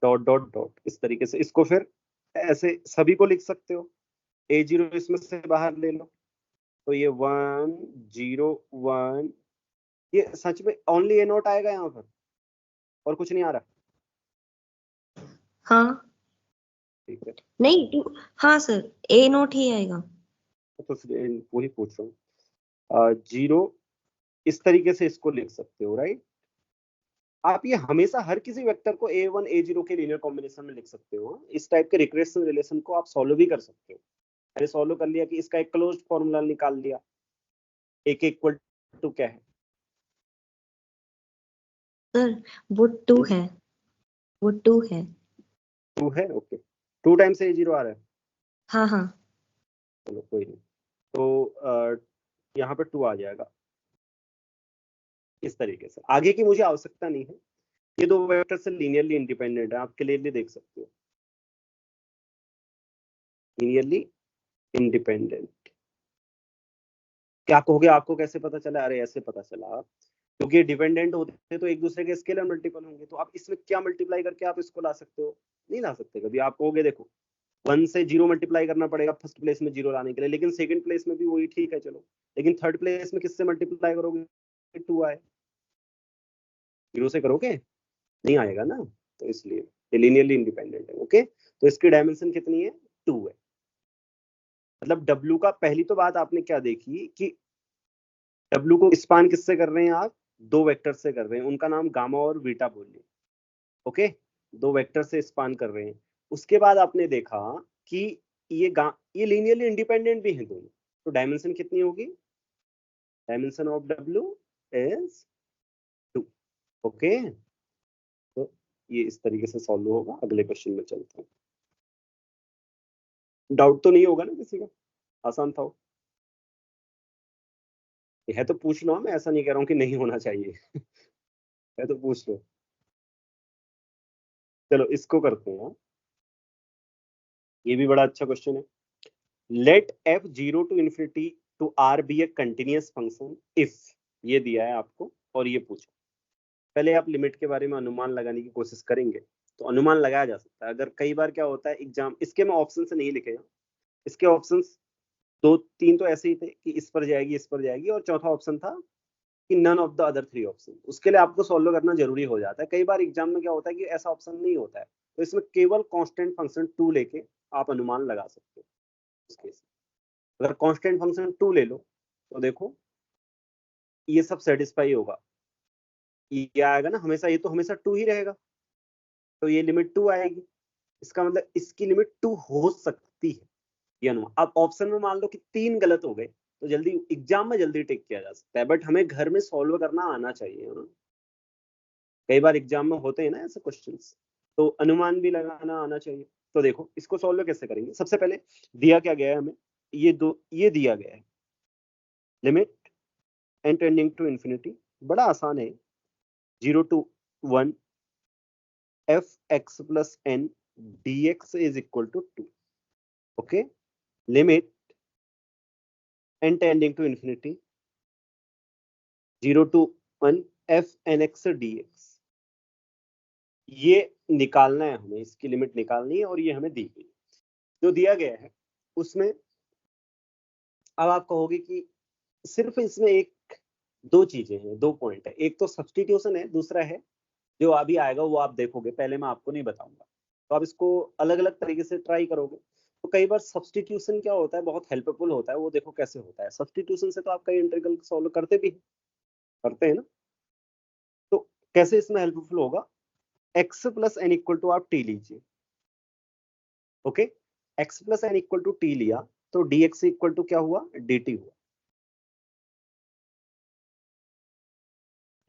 dot dot dot, इस तरीके से इसको फिर ऐसे सभी को लिख सकते हो। A0 इसमें से बाहर ले लो तो ये 1 0 1, ये सच में ओनली A0 आएगा यहाँ पर और कुछ नहीं आ रहा? हाँ ठीक है, नहीं हाँ सर A0 ही आएगा। तो फिर वही पूछ रहा हूँ। 0 इस तरीके से इसको लिख सकते हो, राइट? आप ये हमेशा हर किसी वेक्टर को A1 A0 के लीनियर कॉम्बिनेशन में लिख सकते हो। इस टाइप के रिग्रेशन रिलेशन को आप सॉल्व भी कर सकते हो। मैंने सॉल्व कर लिया कि इसका एक क्लोज्ड फॉर्मूला निकाल दिया, एक इक्वल टू क्या है सर वो 2 है, वो 2 है। 2 है, ओके। 2 टाइम्स A0 आ रहा है, हाँ हाँ चलो कोई नहीं। तो यहाँ पे 2 आ जाएगा। इस तरीके से आगे की मुझे आवश्यकता नहीं है, ये दो वेक्टर से लीनियरली इंडिपेंडेंट है, आप क्लियरली देख सकते हो, लीनियरली इंडिपेंडेंट। क्या कहोगे, आपको कैसे पता चला? अरे ऐसे पता चला, क्योंकि डिपेंडेंट होते हैं तो एक दूसरे के स्केलर मल्टीपल होंगे, तो आप इसमें क्या मल्टीप्लाई करके आप इसको ला सकते हो? नहीं ला सकते कभी। आप कहोगे देखो 1 से 0 मल्टीप्लाई करना पड़ेगा फर्स्ट प्लेस में 0 लाने के लिए, लेकिन सेकंड प्लेस में भी वही ठीक है, चलो, लेकिन थर्ड प्लेस में किससे मल्टीप्लाई करोगे? 2 आए, 0 से करोगे नहीं आएगा ना, तो इसलिए ये लीनियरली इंडिपेंडेंट है, ओके। तो इसकी डायमेंशन कितनी है? 2 है। मतलब W का, पहली तो बात आपने क्या देखी कि W को स्पान किससे कर रहे हैं आप? दो वेक्टर से कर रहे हैं, उनका नाम गामा और बीटा बोलिए, ओके। दो वेक्टर से स्पान कर रहे हैं। उसके बाद आपने देखा कि ये लीनियरली इंडिपेंडेंट भी हैं दोनों, तो डायमेंशन कितनी होगी? Dimension of W is 2, okay. तो ये इस तरीके से सॉल्व होगा। अगले क्वेश्चन में चलते हैं। डाउट तो नहीं होगा ना किसी का? आसान था वो? ये है तो पूछ लो, मैं ऐसा नहीं कह रहा हूँ कि नहीं होना चाहिए है तो पूछ लो। चलो इसको करते हैं, ये भी बड़ा अच्छा क्वेश्चन है। Let f 0 to infinity to r be a continuous function if, ये दिया है आपको और ये पूछा। पहले आप लिमिट के बारे में अनुमान लगाने की कोशिश करेंगे तो अनुमान लगाया जा सकता है। अगर कई बार क्या होता है एग्जाम, इसके मैं ऑप्शन से नहीं लिखेगा, इसके ऑप्शंस 2 3 तो ऐसे ही थे कि इस पर जाएगी, इस पर जाएगी, और चौथा ऑप्शन था कि none of the other 3 option. उसके लिए आपको सॉल्व करना जरूरी हो जाता है। कई बार एग्जाम में क्या होता है कि ऐसा ऑप्शन नहीं होता है, तो इसमें केवल कांस्टेंट फंक्शन 2 लेके आप अनुमान लगा सकते हो। इस केस अगर कांस्टेंट फंक्शन 2 ले लो तो देखो ये सब सेटिस्फाई होगा। ये आएगा ना हमेशा, ये तो हमेशा 2 ही रहेगा, तो ये लिमिट 2 आएगी। इसका मतलब इसकी लिमिट 2 हो सकती है, ये अनुमान। अब ऑप्शन में मान लो कि 3 गलत हो गए तो जल्दी एग्जाम में जल्दी टिक किया जा सकता है, बट हमें घर में सॉल्व करना आना चाहिए, हाँ? कई बार एग्जाम में होते हैं ना ऐसे क्वेश्चंस, तो अनुमान भी लगाना आना चाहिए। तो देखो इसको सॉल्व कैसे करेंगे। सबसे पहले दिया क्या गया है हमें, ये दिया गया है limit n tending to infinity, बड़ा आसान है, 0 to 1 f x plus n dx is equal to 2, okay। Limit n tending to infinity 0 to 1 f n x dx, ये निकालना है हमें, इसकी लिमिट निकालनी है और ये हमें दी गई जो दिया गया है उसमें। अब आप कहोगे कि सिर्फ इसमें एक दो चीजें हैं, दो पॉइंट है, एक तो सब्सटीट्यूशन है, दूसरा है जो अभी आएगा वो आप देखोगे, पहले मैं आपको नहीं बताऊंगा, तो आप इसको अलग अलग तरीके से ट्राई करोगे। तो कई बार सब्सटीट्यूशन क्या होता है, बहुत हेल्पफुल होता है। वो देखो कैसे होता है सब्सटीट्यूशन से, तो आप कई इंटीग्रल सॉल्व करते भी करते हैं ना। तो कैसे इसमें हेल्पफुल होगा, x plus N equal to आप t लीजिए, okay. x plus N equal to T लिया तो dx इक्वल टू क्या हुआ, dt हुआ।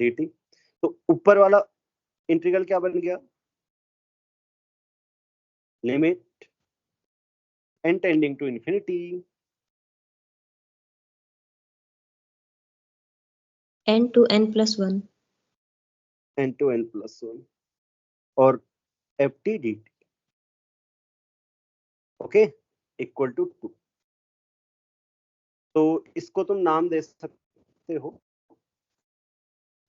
dt। तो ऊपर वाला इंटीग्रल क्या बन गया, limit n tending to infinity n to n plus 1 n to n plus 1 और ft dt, okay, equal to 2। तो इसको तुम नाम दे सकते हो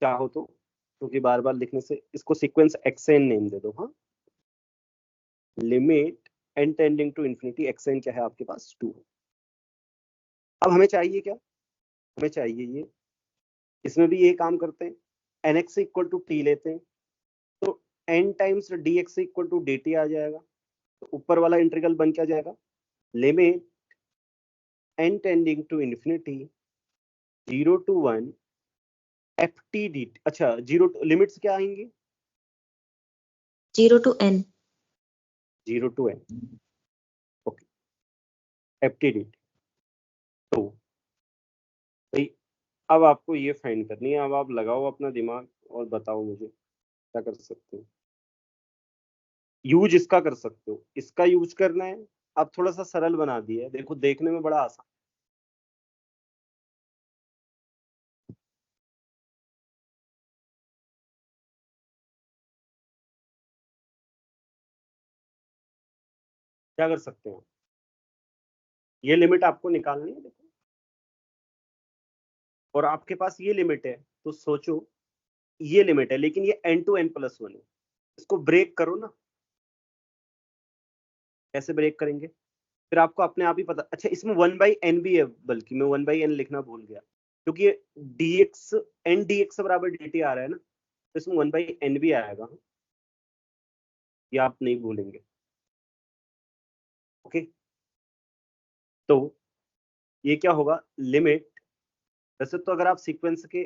चाहो तो, क्योंकि बार बार लिखने से, इसको सीक्वेंस xn नेम दे दो। हाँ, limit n tending to infinity xn क्या है आपके पास, 2। अब हमें चाहिए क्या, हमें चाहिए ये, इसमें भी ये काम करते हैं, nx इक्वल टू टी लेते हैं, तो n times dx equal to dt आ जाएगा। तो ऊपर वाला इंटीग्रल बन क्या जाएगा, limit n tending to infinity 0 to 1 ft dt। अच्छा, जीरो लिमिट्स क्या आएंगी, 0 to n 0 to n, okay, ft dt। तो भाई अब आपको ये फाइंड करनी है, अब आप लगाओ अपना दिमाग और बताओ मुझे क्या कर सकते हो। यूज इसका कर सकते हो, इसका यूज करना है। अब थोड़ा सा सरल बना दिया है, देखो देखने में बड़ा आसान। क्या कर सकते हो, ये लिमिट आपको निकालनी है, देखो, और आपके पास ये लिमिट है, तो सोचो ये लिमिट है, लेकिन ये n to n plus 1 है, इसको ब्रेक करो ना। कैसे ब्रेक करेंगे, फिर आपको अपने आप ही पता। अच्छा, इसमें 1/n भी है, बल्कि मैं 1/n लिखना भूल गया, क्योंकि ये dx n dx बराबर dt आ रहा है ना, तो इसमें 1/n भी आएगा, ये आप नहीं भूलेंगे। ओके, तो ये क्या होगा, लिमिट, वैसे तो अगर आप सीक्वेंस के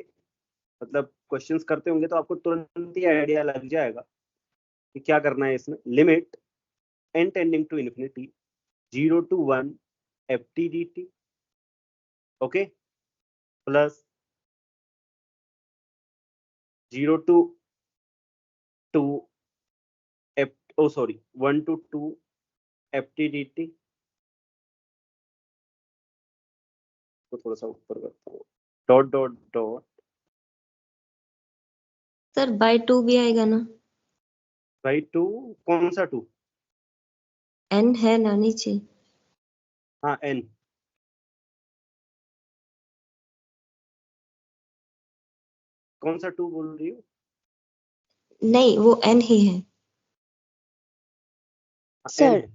मतलब क्वेश्चंस करते होंगे तो आपको तुरंत ही आइडिया लग जाएगा कि क्या करना है इसमें। Limit n tending to infinity 0 to 1 ft dt, okay, plus 0 to 2 f, oh sorry 1 to 2 ft dt को थोड़ा सा ऊपर करता हूँ, dot dot dot, sir by 2 भी आएगा ना, बाई 2, कौन सा 2, n है ना नीचे, हाँ n, कौन सा 2 बोल रही हो, नहीं वो n ही है। n सर, है,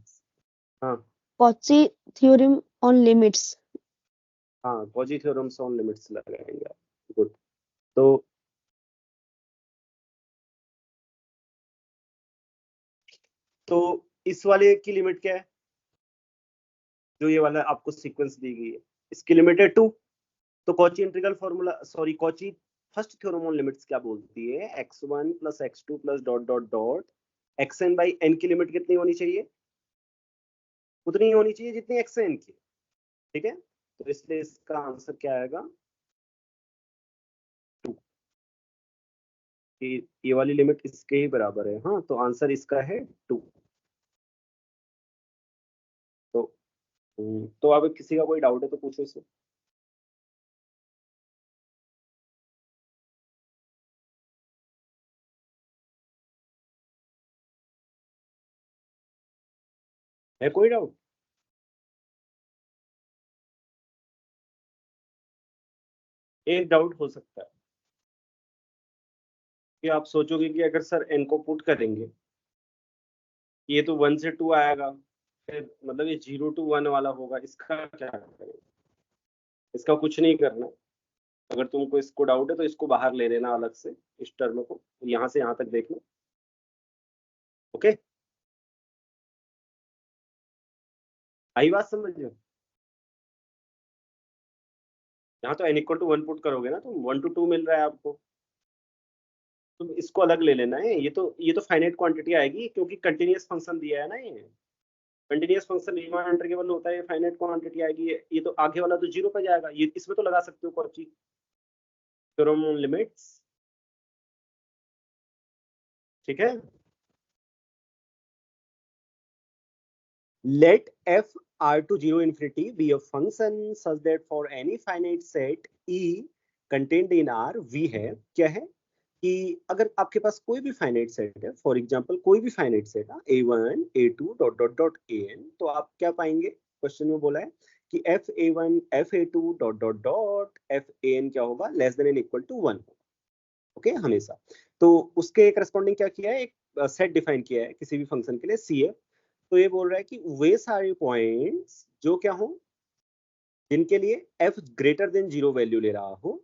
हाँ कॉची थ्योरम ऑन लिमिट्स। हाँ, कॉची थ्योरम्स ऑन लिमिट्स लगाएंगे आप, गुड। तो इस वाले की लिमिट क्या है, जो ये वाला आपको सीक्वेंस दी गई है, इसकी लिमिट है 2। तो Cauchy integral formula, sorry Cauchy first theorem on limits क्या बोलती है, x1 plus x2 plus dot dot dot xn by n की लिमिट कितनी होनी चाहिए, उतनी ही होनी चाहिए जितनी xn की, ठीक है। तो इसलिए इसका आंसर क्या आएगा, 2, कि ये वाली लिमिट इसके ही बराबर है। हाँ, तो आंसर इसका है 2। तो अब किसी का कोई डाउट है तो पूछो इसमें। है कोई डाउट, एक डाउट हो सकता है कि आप सोचोगे कि अगर सर n को पुट करेंगे, ये तो 1 से 2 आएगा, फिर मतलब ये 0 to 1 वाला होगा, इसका क्या करेंगे। इसका कुछ नहीं करना, अगर तुमको इसको डाउट है तो इसको बाहर ले लेना अलग से, इस टर्म को यहाँ से यहाँ तक देखना, ओके। आई बात समझ लो, यहाँ तो n इक्वल टू 1 पुट करोगे ना, तो 1 to 2 मिल रहा है आपको, तुम इसको अलग ले लेना है। ये तो फाइनाइट क्वांटिटी आएगी, क्योंकि कंटिन्यूअस फंक्शन दिया है ना, ये कंटिन्यूअस फंक्शन रीमान इंटीग्रेबल होता है, फाइनाइट क्वांटिटी आएगी। ये तो आगे वाला तो 0 पे जाएगा, ये इसमें तो लगा सकते हो कौची थ्योरम ऑन लिमिट्स, ठीक है। Let f r to 0 infinity be a function such that for any finite set e contained in R v है, क्या है कि अगर आपके पास कोई भी फाइनाइट सेट है, फॉर एग्जांपल कोई भी फाइनाइट सेट है a1 a2 dot dot dot an, तो आप क्या पाएंगे, क्वेश्चन में बोला है कि f a1 f a2 dot dot dot f an क्या होगा, less than and equal to 1। Okay, हमेशा। तो उसके करस्पॉन्डिंग क्या किया है, एक सेट डिफाइन किया है किसी भी फंक्शन के लिए CF। तो ये बोल रहा है कि वे सारे पॉइंट्स जो क्या हो, जिनके लिए f ग्रेटर देन 0 वैल्यू ले रहा हो,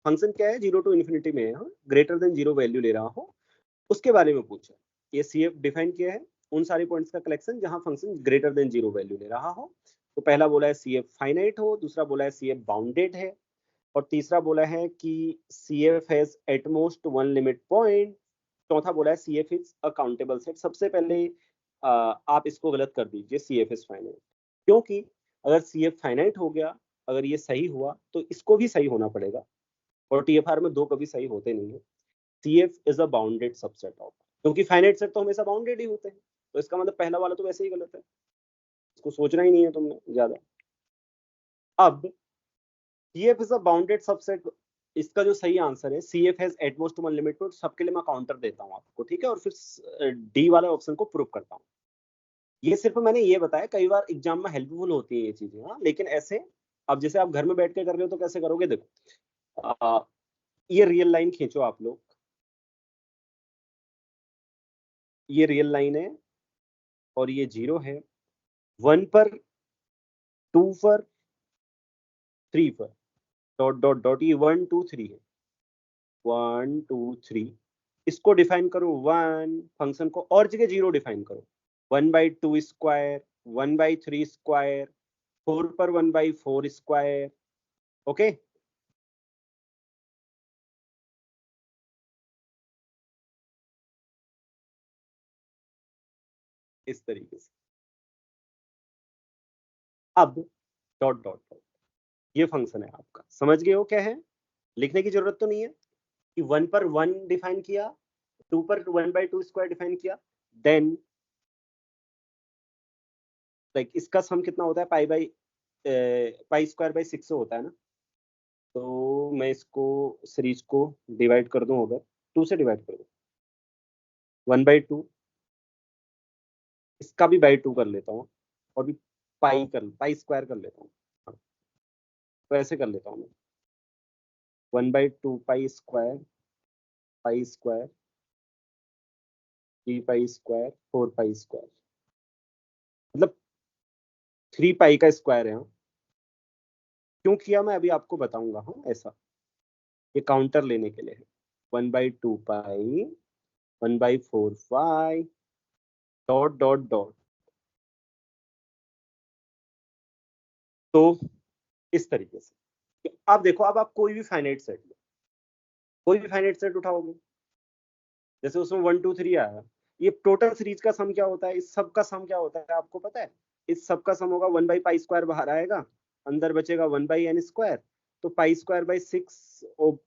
फंक्शन क्या है 0 टू इन्फिनिटी में है, ग्रेटर देन 0 वैल्यू ले रहा हो, उसके बारे में पूछा। ये CF डिफाइन किया है उन सारे पॉइंट्स का कलेक्शन जहां फंक्शन ग्रेटर देन 0 वैल्यू ले रहा हो। तो पहला बोला है CF फाइनाइट हो, दूसरा बोला है CF बाउंडेड है, और तीसरा बोला है कि CF has at most one limit point, चौथा बोला है CF is a countable set. सबसे पहले आप इसको गलत कर दीजिए, CF इज फाइनाइट, क्योंकि अगर CF फाइनाइट हो गया, अगर ये सही हुआ तो इसको भी सही होना पड़ेगा, और TFR में दो कभी सही होते नहीं है। CF is a bounded subset of, क्योंकि फाइनाइट सेट तो हमेशा बाउंडेड ही होते हैं, तो इसका मतलब पहला वाला तो वैसे ही गलत है, इसको सोचना ही नहीं है तुमने ज्यादा। अब CF is a bounded subset, इसका जो सही आंसर है CF has at most one limit, तो सबके लिए मैं काउंटर देता हूँ आपको, ठीक है, और फिर डी वाले ऑप्शन को प्रूव करता हूँ। ये सिर्फ मैंने ये बताया, कई बार एग्जाम में हेल्पफुल होती है ये चीजें, हाँ, लेकिन ऐसे अब जैसे आप घर में बैठ के कर रहे हो तो कैसे करोगे, देखो ये रियल लाइन खींचो आप लोग, ये रियल लाइन है और ये 0 है, 1 पर 2 पर 3 पर डॉट डॉट डॉट, ये 1 2 3 है, 1 2 3, इसको डिफाइन करो 1, फंक्शन को और जगह 0 डिफाइन करो, 1/2 स्क्वायर, 1/3 स्क्वायर, 4 पर 1/4 स्क्वायर। ओके, इस तरीके से। अब डॉट डॉट डॉट, ये फंक्शन है आपका, समझ गए हो क्या है, लिखने की जरूरत तो नहीं है कि 1 पर 1 डिफाइन किया, 2 पर 1/2 स्क्वायर डिफाइन किया, देन लाइक इसका सम कितना होता है, पाई स्क्वायर बाई 6 होता है ना, तो मैं इसको सीरीज को डिवाइड कर दूं, अगर 2 से डिवाइड कर दूं, 1/2, इसका भी बाई 2 कर लेता हूँ, और भी पाई स्क्वायर कर लेता हूँ, तो ऐसे कर लेता हूँ मैं, 1/2 pi square 3 pi square 4 pi square, मतलब 3 पाई का स्क्वायर है, हाँ। क्यों किया मैं अभी आपको बताऊंगा, हाँ, ऐसा ये काउंटर लेने के लिए है, 1/2 पाई 1/4 पाई डॉट डॉट डॉट। तो इस तरीके से आप देखो, अब आप कोई भी फाइनाइट सेट लो, कोई भी फाइनाइट सेट उठाओगे, जैसे उसमें 1 2 3 आया, ये टोटल सीरीज का सम क्या होता है, इस सब का सम क्या होता है आपको पता है, इस सब का सम होगा 1/पाई स्क्वायर, बाहर आएगा, अंदर बचेगा 1/n स्क्वायर, तो पाई स्क्वायर बाई 6,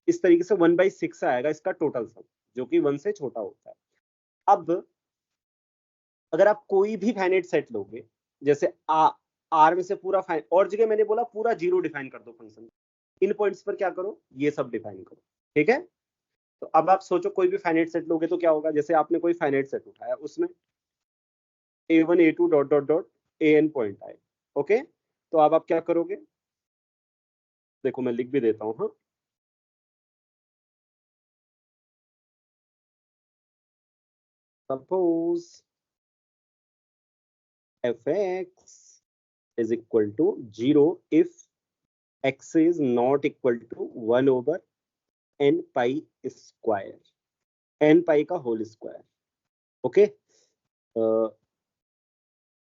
इस तरीके से 1/6 आएगा इसका टोटल सम, जो कि 1 से छोटा होता है। अब अगर आप कोई भी फाइनाइट सेट लोगे, जैसे आर में से पूरा फाइन, और जगह मैंने बोला पूरा 0 डिफाइन कर दो फंक्शन, इन पॉइंट्स पर क्या करो, ये सब डिफाइन करो, ठीक है। तो अब आप सोचो कोई भी फाइनाइट सेट लोगे तो क्या होगा, जैसे आपने कोई फाइनाइट सेट उठाया, उसमें a1 a2 dot dot dot an point आए, ओके, तो अब आप क्या करोगे, देखो मैं लिख भी देता हूँ, हाँ, suppose fx is equal to 0 if x is not equal to 1 over n pi square, n pi का whole square, okay,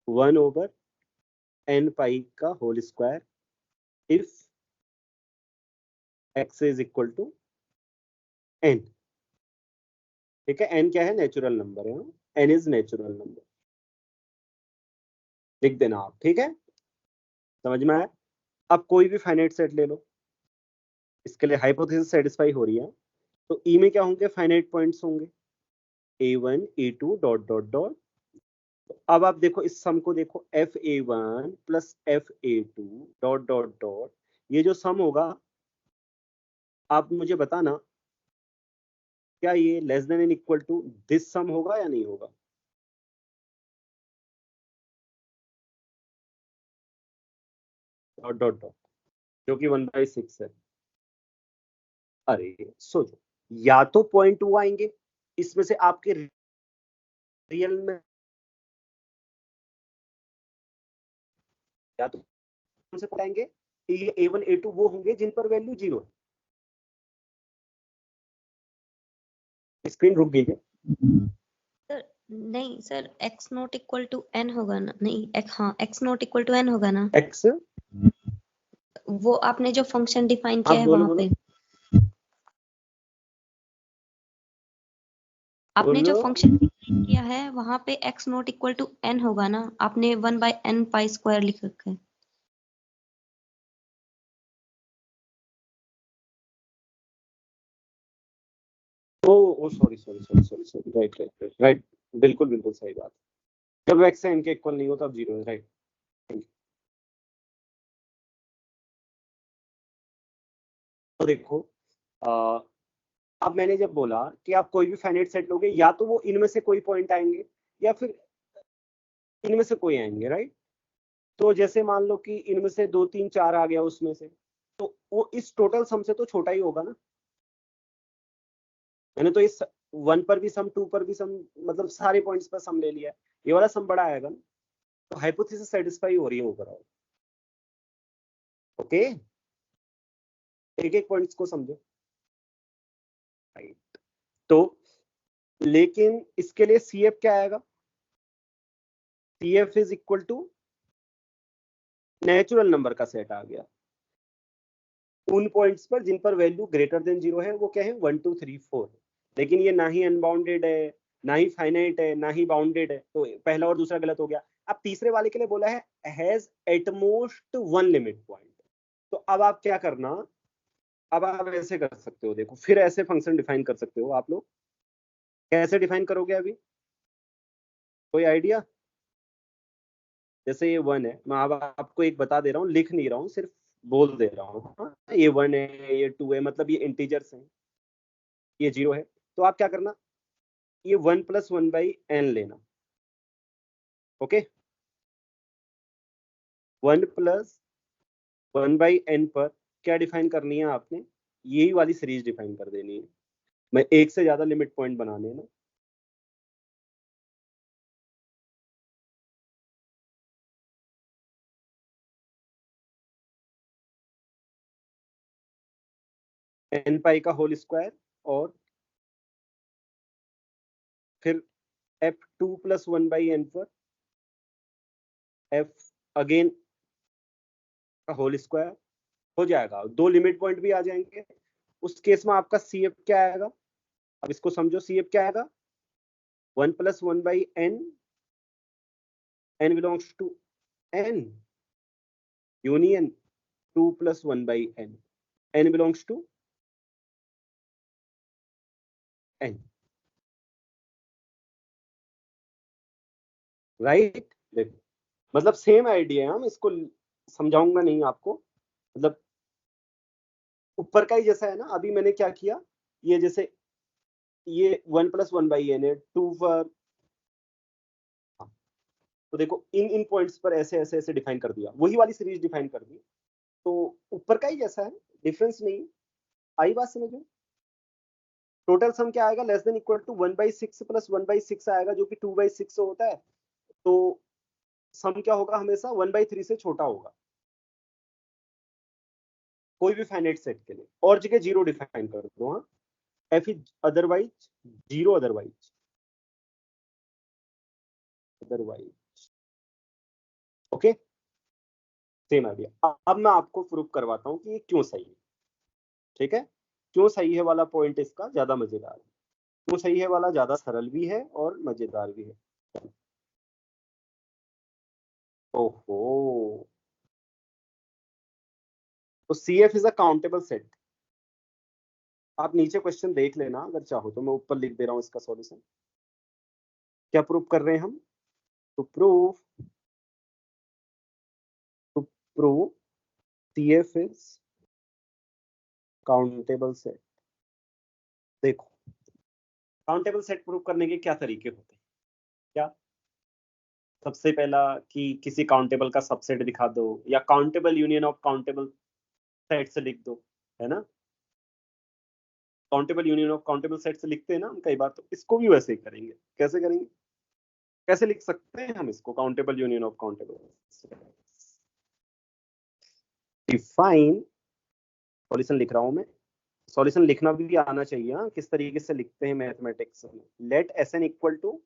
1 over n pi का whole square if x is equal to n, ठीक है, n क्या है, natural number है, n is natural number, लिख देना आप, ठीक है, समझ में आया। अब कोई भी फाइनाइट सेट ले लो, इसके लिए हाइपोथेसिस सेटिस्फाई हो रही है, तो ई में क्या होंगे, फाइनाइट पॉइंट्स होंगे, A1 A2 dot dot dot. अब आप देखो इस सम को देखो, FA1 plus FA2 dot dot dot, ये जो सम होगा आप मुझे बताना क्या ये less than and equal to this sum होगा या नहीं होगा। डॉट डॉट डॉट, जो कि 1/6 है। अरे सोचो, या तो 0.2 आएंगे इसमें से आपके रियल में, या तो कौन से आएंगे, ये A1 A2 वो होंगे जिन पर वैल्यू 0 है। स्क्रीन रुक गई है। सर नहीं sir, x not equal to n होगा ना, नहीं हाँ x not equal to n होगा ना। एक्स, वो आपने जो फंक्शन डिफाइन आप किया है बोलो वहां बोलो पे, आपने जो बोलो। फंक्शन डिफाइन किया है वहां पे x not equal to n होगा ना, आपने 1/n पाई स्क्वायर लिख रखा है। Oh sorry sorry sorry sorry sorry, right right right right, बिल्कुल बिल्कुल सही बात। जब एक्स एन के इक्वल नहीं हो तब 0 है, राइट। तो देखो अब मैंने जब बोला कि आप कोई भी फाइनाइट सेट लोगे, या तो वो इनमें से कोई पॉइंट आएंगे या फिर इनमें से कोई आएंगे, राइट। तो जैसे मान लो कि इनमें से 2 3 4 आ गया उसमें से, तो वो इस टोटल सम से तो छोटा ही होगा ना। मैंने तो इस 1 पर भी सम, 2 पर भी सम, मतलब सारे पॉइंट्स पर सम ले लिया, ये वाला सम बड़ा आएगा ना। तो हाइपोथेसिस सेटिस्फाई हो रही है ओवरऑल। ओके, एक एक पॉइंट्स को समझो, राइट। तो लेकिन इसके लिए CF क्या आएगा, CF is equal to natural number का सेट आ गया उन पॉइंट्स पर जिन पर वैल्यू ग्रेटर देन 0 है। वो क्या है, 1 2 3 4। लेकिन ये ना ही अनबाउंडेड है, ना ही फाइनाइट है, ना ही बाउंडेड है, तो पहला और दूसरा गलत हो गया। अब तीसरे वाले के लिए बोला है हैज एटमोस्ट 1 लिमिट पॉइंट। तो अब आप क्या करना, अब आप ऐसे कर सकते हो, देखो फिर ऐसे फंक्शन डिफाइन कर सकते हो आप लोग। कैसे डिफाइन करोगे अभी, कोई आइडिया। जैसे ये 1 है, मैं अब आपको एक बता दे रहा हूँ, लिख नहीं रहा हूँ, सिर्फ बोल दे रहा हूँ। हाँ, ये 1 है, ये 2 है, मतलब ये इंटीजर्स हैं, ये 0 है। तो आप क्या करना, ये 1 + 1/n लेना। ओके, 1 + 1/n पर क्या डिफाइन करनी है आपने, यही वाली सीरीज डिफाइन कर देनी है। मैं एक से ज्यादा लिमिट पॉइंट बनाने ना। n का होल स्क्वायर, और फिर f2 + 1/n पर f अगेन का होल स्क्वायर हो जाएगा। 2 लिमिट पॉइंट भी आ जाएंगे। उस केस में आपका CF क्या आएगा, अब इसको समझो, CF क्या आएगा, 1 + 1/n, n belongs to n, union 2 + 1/n, n belongs to n, right. देखो मतलब सेम आइडिया है, हम इसको समझाऊंगा नहीं आपको, मतलब ऊपर का ही जैसा है ना। अभी मैंने क्या किया, ये जैसे ये 1 + 1/n है 2 पर, तो देखो इन इन पॉइंट्स पर ऐसे ऐसे ऐसे डिफाइन कर दिया, वही वाली सीरीज डिफाइन कर दी। तो ऊपर का ही जैसा है, डिफरेंस नहीं। आई बात समझ में। टोटल सम क्या आएगा, लेस देन इक्वल टू 1/6 + 1/6 आएगा, जो कि 2/6 होता है। तो सम क्या होगा, हमेशा 1/3 से छोटा होगा कोई भी फाइनाइट सेट के लिए। और जगह 0 डिफाइन कर दो। हाँ, F is otherwise 0, otherwise otherwise. Okay, same idea. अब मैं आपको प्रूव करवाता हूँ कि ये क्यों सही है। ठीक है, क्यों सही है वाला पॉइंट इसका ज्यादा मजेदार है, क्यों सही है वाला ज्यादा सरल भी है और मजेदार भी है। ओहो, तो CF is a countable set. आप नीचे क्वेश्चन देख लेना अगर चाहो तो, मैं ऊपर लिख दे रहा हूँ इसका सॉल्यूशन। क्या प्रूव कर रहे हैं हम? To prove CF is countable set. देखो, काउंटेबल सेट प्रूव करने के क्या तरीके होते हैं? क्या सबसे पहला कि किसी काउंटेबल का सबसेट दिखा दो, या countable union of countable set से लिख दो, है ना? Countable union of countable set से लिखते हैं ना हम कई बार, तो इसको भी वैसे ही करेंगे। कैसे करेंगे? कैसे लिख सकते हैं हम इसको? Countable union of countable define, solution लिख रहा हूं मैं, सॉल्यूशन लिखना भी आना चाहिए। हाँ, किस तरीके से लिखते हैं मैथमेटिक्स में। लेट Sn इक्वल टू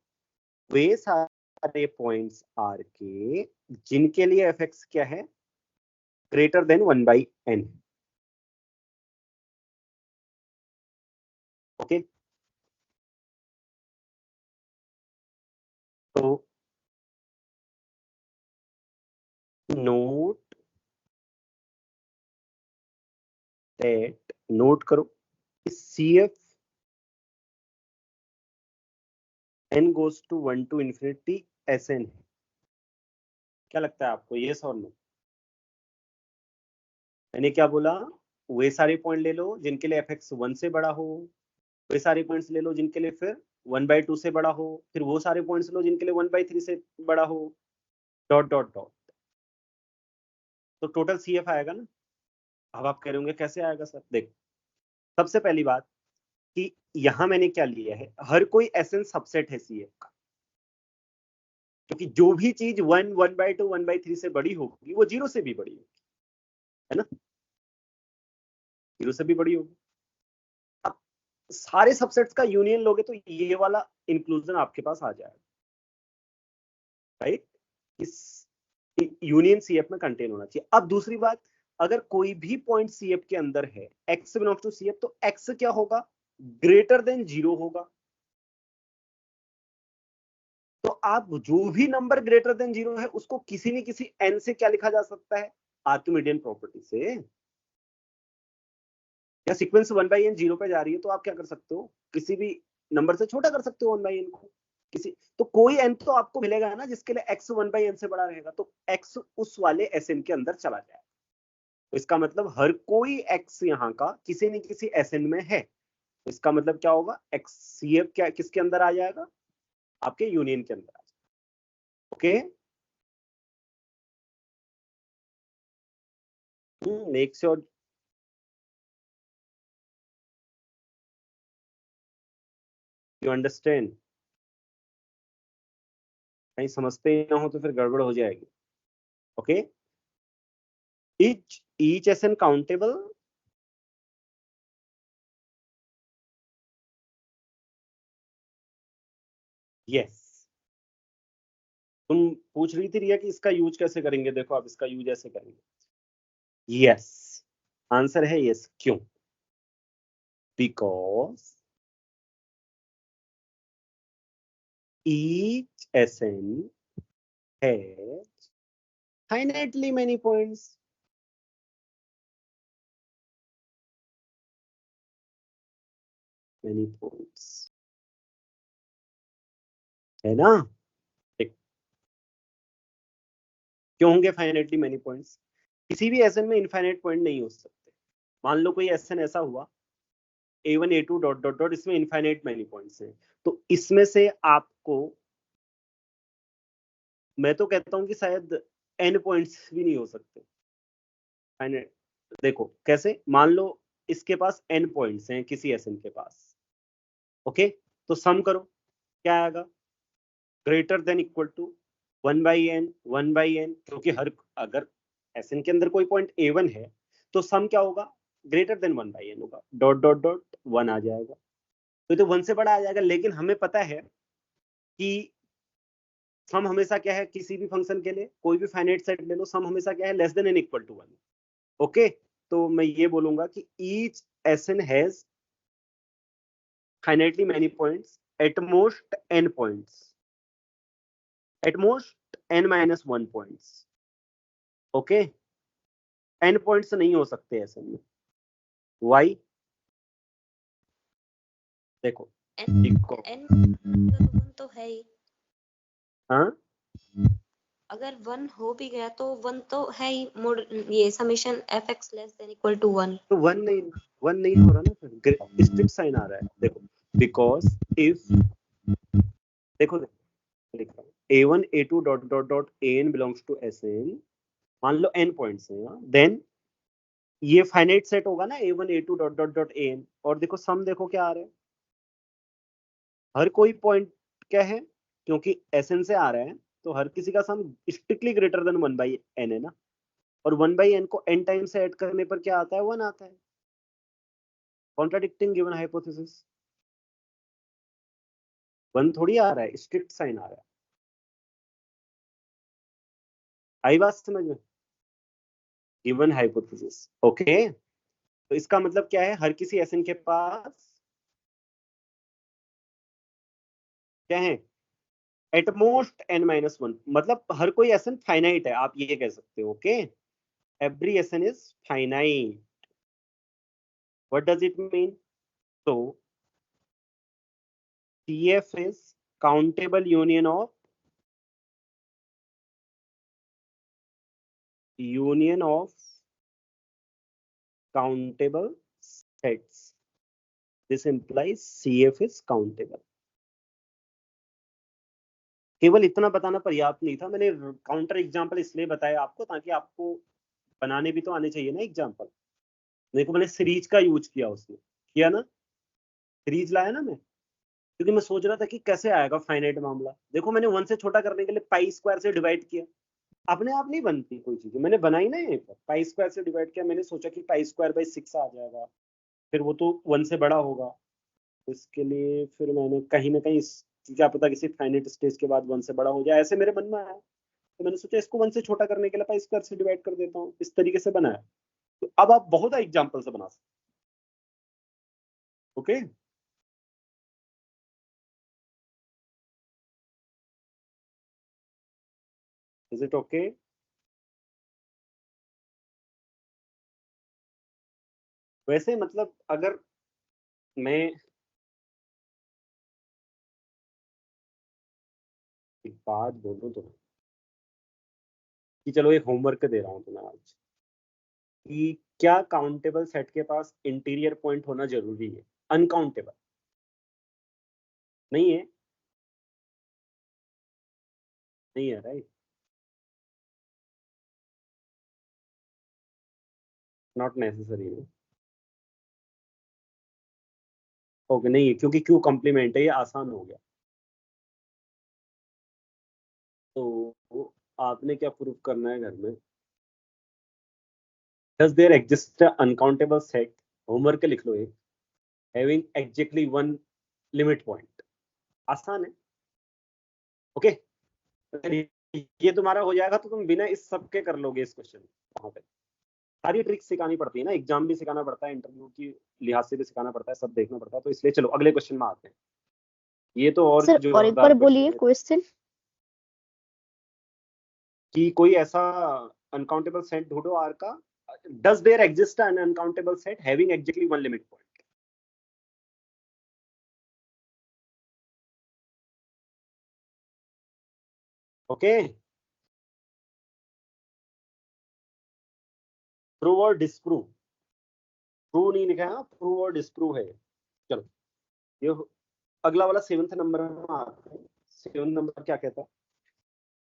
वे सारे पॉइंट्स आर के जिनके लिए fx क्या है? Greater than 1/n। ओके, तो नोट करो CF n goes to 1 to infinity Sn। क्या लगता है आपको? ये और नो? मैंने क्या बोला? वे सारे पॉइंट ले लो जिनके लिए fx 1 से बड़ा हो, वे सारे पॉइंट्स ले लो जिनके लिए फिर 1/2 से बड़ा हो, फिर वो सारे पॉइंट्स लो जिनके लिए 1/3 से बड़ा हो, डॉट डॉट डॉट। तो टोटल CF आएगा ना। अब आप कह रहे होंगे कैसे आएगा सर? देखो, सबसे पहली बात कि यहां मैंने क्या लिया है, हर कोई Sn सबसेट है CF का, क्योंकि जो भी चीज 1, 1/2, 1/3 से बड़ी होगी वो 0 से भी बड़ी होगी, है ना? 0 से भी बड़ी होगी। अब सारे सबसेट्स का यूनियन लोगे तो ये वाला इंक्लूजन आपके पास आ जाएगा, राइट? इस यूनियन CF में कंटेन होना चाहिए। अब दूसरी बात, अगर कोई भी पॉइंट CF के अंदर है, x बिलोंग्स टू CF, तो x क्या होगा? ग्रेटर देन 0 होगा। तो आप जो भी नंबर ग्रेटर देन 0 है उसको किसी न किसी n से क्या लिखा जा सकता है? आर्किमिडियन प्रॉपर्टी से। या सीक्वेंस 1/n 0 पे जा रही है तो आप क्या कर सकते हो? किसी भी नंबर से छोटा कर सकते हो 1/n को। किसी तो कोई n तो आपको मिलेगा ना जिसके लिए x 1/n से बड़ा रहेगा, तो x उस वाले Sn के अंदर चला जाएगा। तो इसका मतलब हर कोई x यहाँ का किसी न किसी Sn में है। तो इसका मतलब क्या होगा? CF क्या किसके अंदर आ जाएगा? आपके यूनियन के अंदर आ जाएगा। Okay, make sure you understand. कहीं समझते ही ना हो तो फिर गड़बड़ हो जाएगी। Okay, each Sn countable? Yes. तुम पूछ रही थी रिया कि इसका यूज कैसे करेंगे। देखो, आप इसका यूज ऐसे करेंगे। यस, आंसर है यस। क्यों? Because each Sn has finitely many points। many points, है ना? क्यों होंगे फाइनाइटली मेनी पॉइंट्स? किसी भी Sn में इनफाइनाइट पॉइंट नहीं हो सकते। मान लो कोई Sn ऐसा हुआ A1 A2 dot dot dot, इसमें इनफाइनाइट मेनी पॉइंट्स हैं, तो इसमें से आपको, मैं तो कहता हूं कि शायद n पॉइंट्स भी नहीं हो सकते फाइनाइट। देखो कैसे, मान लो इसके पास n पॉइंट्स हैं किसी Sn के पास। ओके, तो सम करो, क्या आएगा? Greater than equal to 1/n 1/n, क्योंकि हर अगर Sn के अंदर कोई पॉइंट A1 है तो सम क्या होगा? ग्रेटर देन 1/n होगा, डॉट डॉट डॉट 1 आ जाएगा। तो 1 से बड़ा आ जाएगा। लेकिन हमें पता है कि सम हमेशा क्या है? किसी भी फंक्शन के लिए कोई भी फाइनाइट सेट ले लो, सम हमेशा क्या है? Less than N equal to 1। Okay, तो मैं ये बोलूंगा कि each Sn has finitely many points, at most n points, at most n-1 points. Okay, n points नहीं हो सकते Sn में। वाई? देखो, n तो है ही। हाँ अगर 1 हो भी गया तो 1 तो है ही मोड, ये summation fx less than equal to 1। तो 1 नहीं हो रहा ना, फिर स्ट्रिक्ट साइन आ रहा है। देखो बिकॉज इफ देखो लिख रहा हूँ a1 a2 dot dot dot an belongs to Sn, मान लो n पॉइंट्स हैं, देन ये फाइनाइट सेट होगा ना a1 a2 dot dot dot an। और देखो सम देखो क्या आ रहा है, हर कोई पॉइंट क्या है, क्योंकि Sn से आ रहा है तो हर किसी का सम स्ट्रिक्टली ग्रेटर देन 1/n है ना, और 1/n को n टाइम से ऐड करने पर क्या आता है, 1 आता है। कॉन्ट्राडिक्टिंग गिवन हाइपोथेसिस, 1 थोड़ी आ रहा है, स्ट्रिक्ट साइन आ रहा है। आई बात समझ में, गिवन हाइपोथेसिस। ओके, तो इसका मतलब क्या है, हर किसी Sn के पास क्या है, एट मोस्ट n-1, मतलब हर कोई Sn फाइनाइट है, आप ये कह सकते हो। Okay, every Sn is finite. What does it mean? तो TF is countable union of countable sets. This implies CF is countable. केवल इतना बताना पर्याप्त नहीं था, मैंने काउंटर एग्जाम्पल इसलिए बताया आपको ताकि आपको बनाने भी तो आने चाहिए ना एग्जाम्पल। देखो मैंने सीरीज का यूज किया, उसमें किया ना, सीरीज लाया ना मैं, क्योंकि मैं सोच रहा था कि कैसे आएगा फाइनाइट मामला। देखो मैंने 1 से छोटा करने के लिए पाई स्क्वायर से डिवाइड किया, अपने आप नहीं बनती कोई चीज, मैंने बनाई ना यहीं पर, पाई स्क्वायर से डिवाइड किया, मैंने सोचा कि पाई स्क्वायर बाई 6 आ जाएगा, फिर वो तो 1 से बड़ा होगा, तो इसके लिए फिर मैंने कहीं ना कहीं क्या पता किसी फाइनाइट स्टेज के बाद 1 से बड़ा हो जाए, ऐसे मेरे मन में आया, तो मैंने सोचा इसको 1 से छोटा करने के लिए पाई स्क्वायर से डिवाइड कर देता हूँ, इस तरीके से बनाया। तो अब आप बहुत एग्जाम्पल से बना सकते। Okay, is it okay? वैसे मतलब अगर मैं एक बात बोलूं तो, कि चलो एक होमवर्क दे रहा हूँ तुम्हें आज, कि क्या काउंटेबल सेट के पास इंटीरियर पॉइंट होना जरूरी है? अनकाउंटेबल नहीं है, नहीं है, राइट? नॉट नेसेसरी है। ओके, नहीं है क्योंकि क्यू कॉम्प्लीमेंट है, ये आसान हो गया। तो आपने क्या प्रूव करना है घर में, does there exist uncountable set, homework लिख लो एक, हैविंग एग्जैक्टली 1 लिमिट पॉइंट। आसान है। ओके, अगर ये तुम्हारा हो जाएगा तो तुम बिना इस सब के कर लोगे इस क्वेश्चन। वहां पे सारी ट्रिक्स सिखानी पड़ती है ना, एग्जाम भी सिखाना पड़ता है, इंटरव्यू की लिहाज से भी सिखाना पड़ता है, सब देखना पड़ता है, तो इसलिए चलो अगले क्वेश्चन में आते हैं। ये तो और सर और एक जोरदार बार क्वेश्चन बोलिए है, क्वेश्चन। कि कोई ऐसा अनकाउंटेबल सेट ढूंढो आर का, does there exist an uncountable set having exactly 1 limit point. Okay, prove और डिस्प्रूव, प्रूव नहीं लिखा है, प्रूव और डिस्प्रूव है। चलो ये अगला वाला 7th नंबर में आता है। 7th नंबर क्या कहता है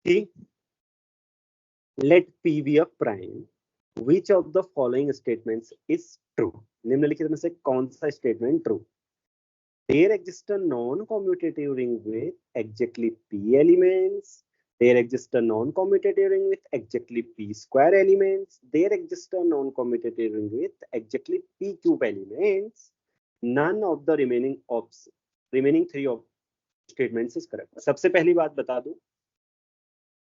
कि late P be a prime, which of the following statements is true? निम्नलिखित में से कौन सा statement true? There exists a non-commutative ring with exactly P elements. There exists a non-commutative ring with exactly P square elements. There exists a non-commutative ring with exactly P cube elements. None of the remaining 3 of statements is correct. सबसे पहली बात बता दूं,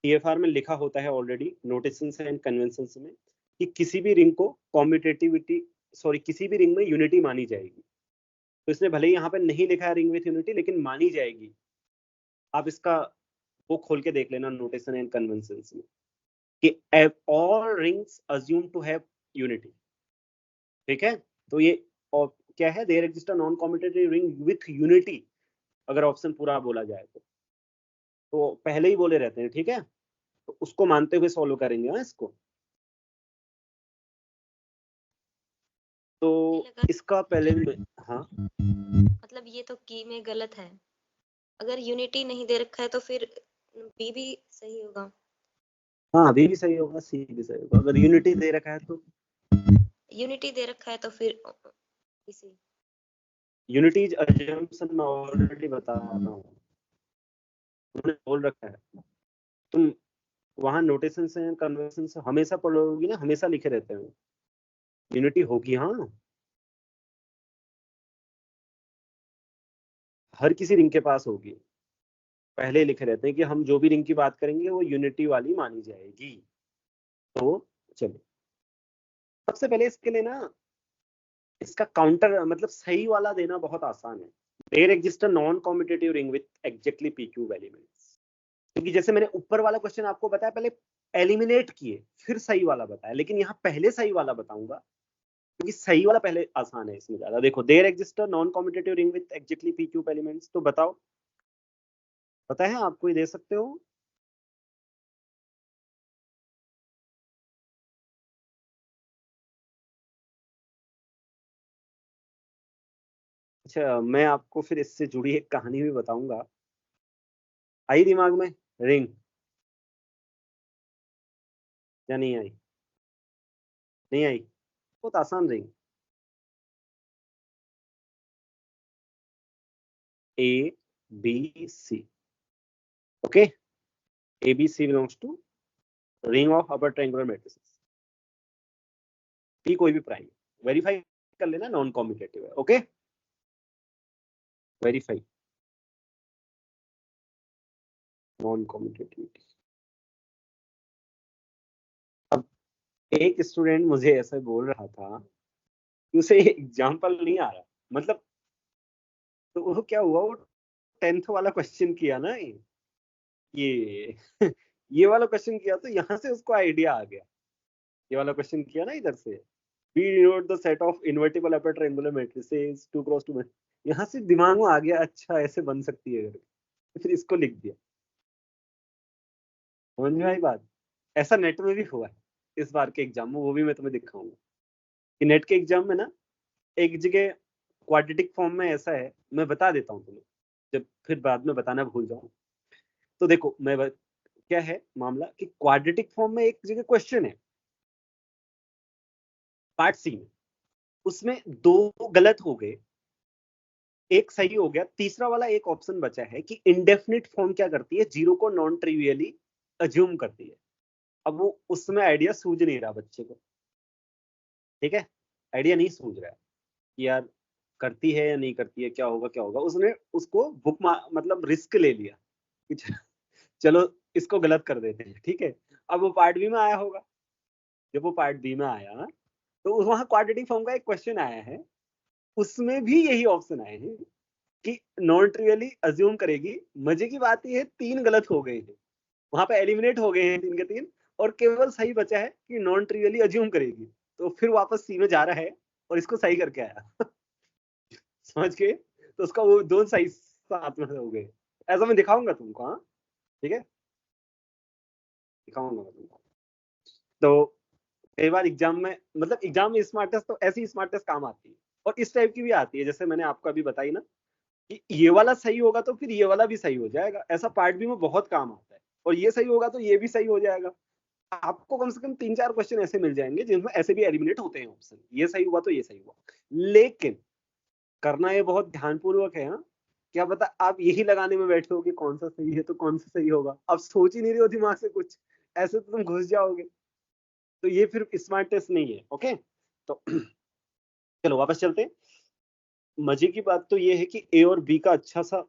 TFR में लिखा होता है already notations and conventions में, कि किसी भी रिंग को कॉम्यूटेटिविटी किसी भी रिंग में यूनिटी मानी जाएगी। तो इसने भले ही यहाँ पे नहीं लिखा है रिंग विथ यूनिटी, लेकिन मानी जाएगी। आप इसका वो खोल के देख लेना नोटेशन एंड कन्वेंशंस में, कि all rings assume to have unity. ठीक है, तो ये और क्या है, there exist a non commutative ring with unity, अगर ऑप्शन पूरा बोला जाए तो। तो पहले ही बोले रहते हैं, ठीक है, तो उसको मानते हुए सॉल्व करेंगे। हाँ, इसको तो इसका पहले हाँ मतलब ये तो की में गलत है, अगर यूनिटी नहीं दे रखा है तो फिर बी भी सही होगा। हाँ, बी भी सही होगा, सी भी सही होगा। अगर यूनिटी दे रखा है तो यूनिटी दे रखा है तो फिर इसी यूनिटी इज अजम्पशन मैं ऑलरेडी बता रहा हूँ, उन्होंने बोल रखा है। तुम वहां नोटेशन से कन्वर्सन से हमेशा पढ़ोगी ना, हमेशा लिखे रहते हैं यूनिटी होगी। हाँ, हर किसी रिंग के पास होगी, पहले लिखे रहते हैं कि हम जो भी रिंग की बात करेंगे वो यूनिटी वाली मानी जाएगी। तो चलिए, सबसे पहले इसके लिए ना, इसका काउंटर मतलब सही वाला देना बहुत आसान है। There exist a non competitive ring with exactly PQ elements. क्योंकि जैसे मैंने ऊपर वाला क्वेश्चन आपको बताया, पहले एलिमिनेट किए फिर सही वाला बताया, लेकिन यहाँ पहले सही वाला बताऊंगा क्योंकि सही वाला पहले आसान है इसमें ज्यादा। देखो, there exist a non competitive ring with exactly PQ elements, तो बताओ, पता है आपको, ही दे सकते हो। अच्छा, मैं आपको फिर इससे जुड़ी एक कहानी भी बताऊंगा। आई दिमाग में रिंग या नहीं आई? नहीं आई? बहुत आसान ring, A B C. Okay, A B C belongs to ring of upper triangular matrices, P कोई भी प्राइम। वेरीफाई कर लेना, नॉन कॉम्यूटेटिव है। Okay, verify, non commutativity. अब एक स्टूडेंट मुझे ऐसा बोल रहा था कि उसे एग्जाम्पल नहीं आ रहा, मतलब, तो वो क्या हुआ, वो 10th वाला क्वेश्चन किया ना, ये ये वाला क्वेश्चन किया, तो यहाँ से उसको आइडिया आ गया। ये वाला क्वेश्चन किया ना इधर से, B denote the set of invertible upper triangular matrices 2 cross 2, यहाँ से दिमाग में आ गया, अच्छा ऐसे बन सकती है करके, तो फिर इसको लिख दिया। समझ में आई बात? ऐसा नेट में भी हुआ है इस बार के एग्जाम में, वो भी मैं तुम्हें दिखाऊंगा कि नेट के एग्जाम में ना एक जगह क्वाड्रेटिक फॉर्म में ऐसा है, मैं बता देता हूँ तुम्हें, जब फिर बाद में बताना भूल जाऊं। तो देखो, क्या है मामला कि क्वाड्रेटिक फॉर्म में एक जगह क्वेश्चन है पार्ट सी में, उसमें 2 गलत हो गए, एक सही हो गया, तीसरा वाला एक ऑप्शन बचा है कि इंडेफिनिट फॉर्म क्या करती है, जीरो को नॉन ट्रिवियली अज्यूम करती है। अब वो उसमें आइडिया सूझ नहीं रहा बच्चे को, ठीक है, आइडिया नहीं सूझ रहा है कि यार करती है या नहीं करती है, क्या होगा क्या होगा। उसने उसको मतलब रिस्क ले लिया कि चलो इसको गलत कर देते हैं, ठीक है। अब वो पार्ट बी में आया होगा, जब वो पार्ट बी में आया तो वहां क्वाड्रेटिक फॉर्म का एक क्वेश्चन आया है, उसमें भी यही ऑप्शन आए हैं कि नॉन ट्रिवियली अज्यूम करेगी। मजे की बात यह है 3 गलत हो गए हैं, वहां पे एलिमिनेट हो गए हैं 3 के 3, और केवल सही बचा है कि नॉन ट्रिवियली अज्यूम करेगी। तो फिर वापस सी में जा रहा है और इसको सही करके आया समझ के, तो उसका वो 2 सही साथ में हो गए। ऐसा मैं दिखाऊंगा तुमको, हाँ, ठीक है, दिखाऊंगा मैं तुमको। तो कई बार एग्जाम में, मतलब एग्जाम में स्मार्ट टेस्ट, तो ऐसी स्मार्ट टेस्ट काम आती है, और इस टाइप की भी आती है, जैसे मैंने आपको अभी बताई ना कि ये वाला सही होगा तो फिर ये वाला भी सही हो जाएगा। ऐसा पार्ट भी में बहुत काम आता है, और ये सही होगा तो ये भी सही हो जाएगा। आपको कम से कम 3-4 क्वेश्चन ऐसे मिल जाएंगे जिनमें ऐसे भी एलिमिनेट होते हैं ऑप्शन, ये सही हुआ तो ये सही हुआ। लेकिन करना ये बहुत ध्यानपूर्वक है। हाँ, क्या पता आप यही लगाने में बैठे हो कि कौन सा सही है तो कौन सा सही होगा, अब सोच ही नहीं रहे हो दिमाग से कुछ, ऐसे तो तुम घुस जाओगे। तो ये फिर स्मार्ट टेस्ट नहीं है। ओके, तो चलो वापस चलते हैं। मजे की बात तो ये है कि ए और बी का अच्छा सा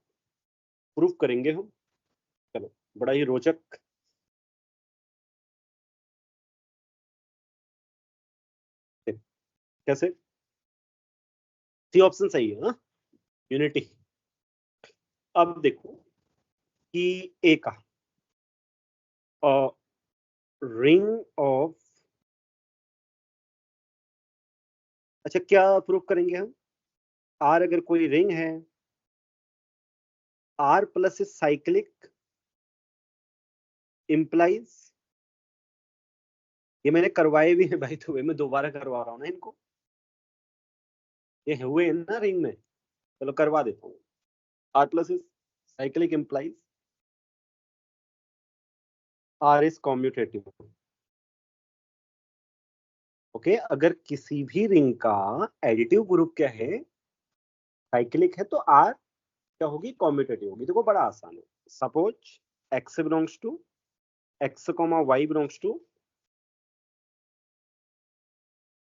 प्रूफ करेंगे हम। चलो, बड़ा ही रोचक। कैसे? सी ऑप्शन सही है ना, यूनिटी। अब देखो कि ए का रिंग ऑफ, अच्छा क्या प्रूफ करेंगे हम, आर अगर कोई रिंग है, R plus is cyclic implies, ये मैंने करवाए भी है भाई, तो मैं दोबारा करवा रहा हूँ ना इनको, ये हुए हैं ना रिंग में, चलो करवा देता हूँ। R plus is cyclic implies R is commutative। Okay, अगर किसी भी रिंग का एडिटिव ग्रुप क्या है, साइक्लिक है, तो R क्या होगी, कॉम्यूटेटिव होगी। देखो बड़ा आसान है। Suppose x belongs to x, y belongs to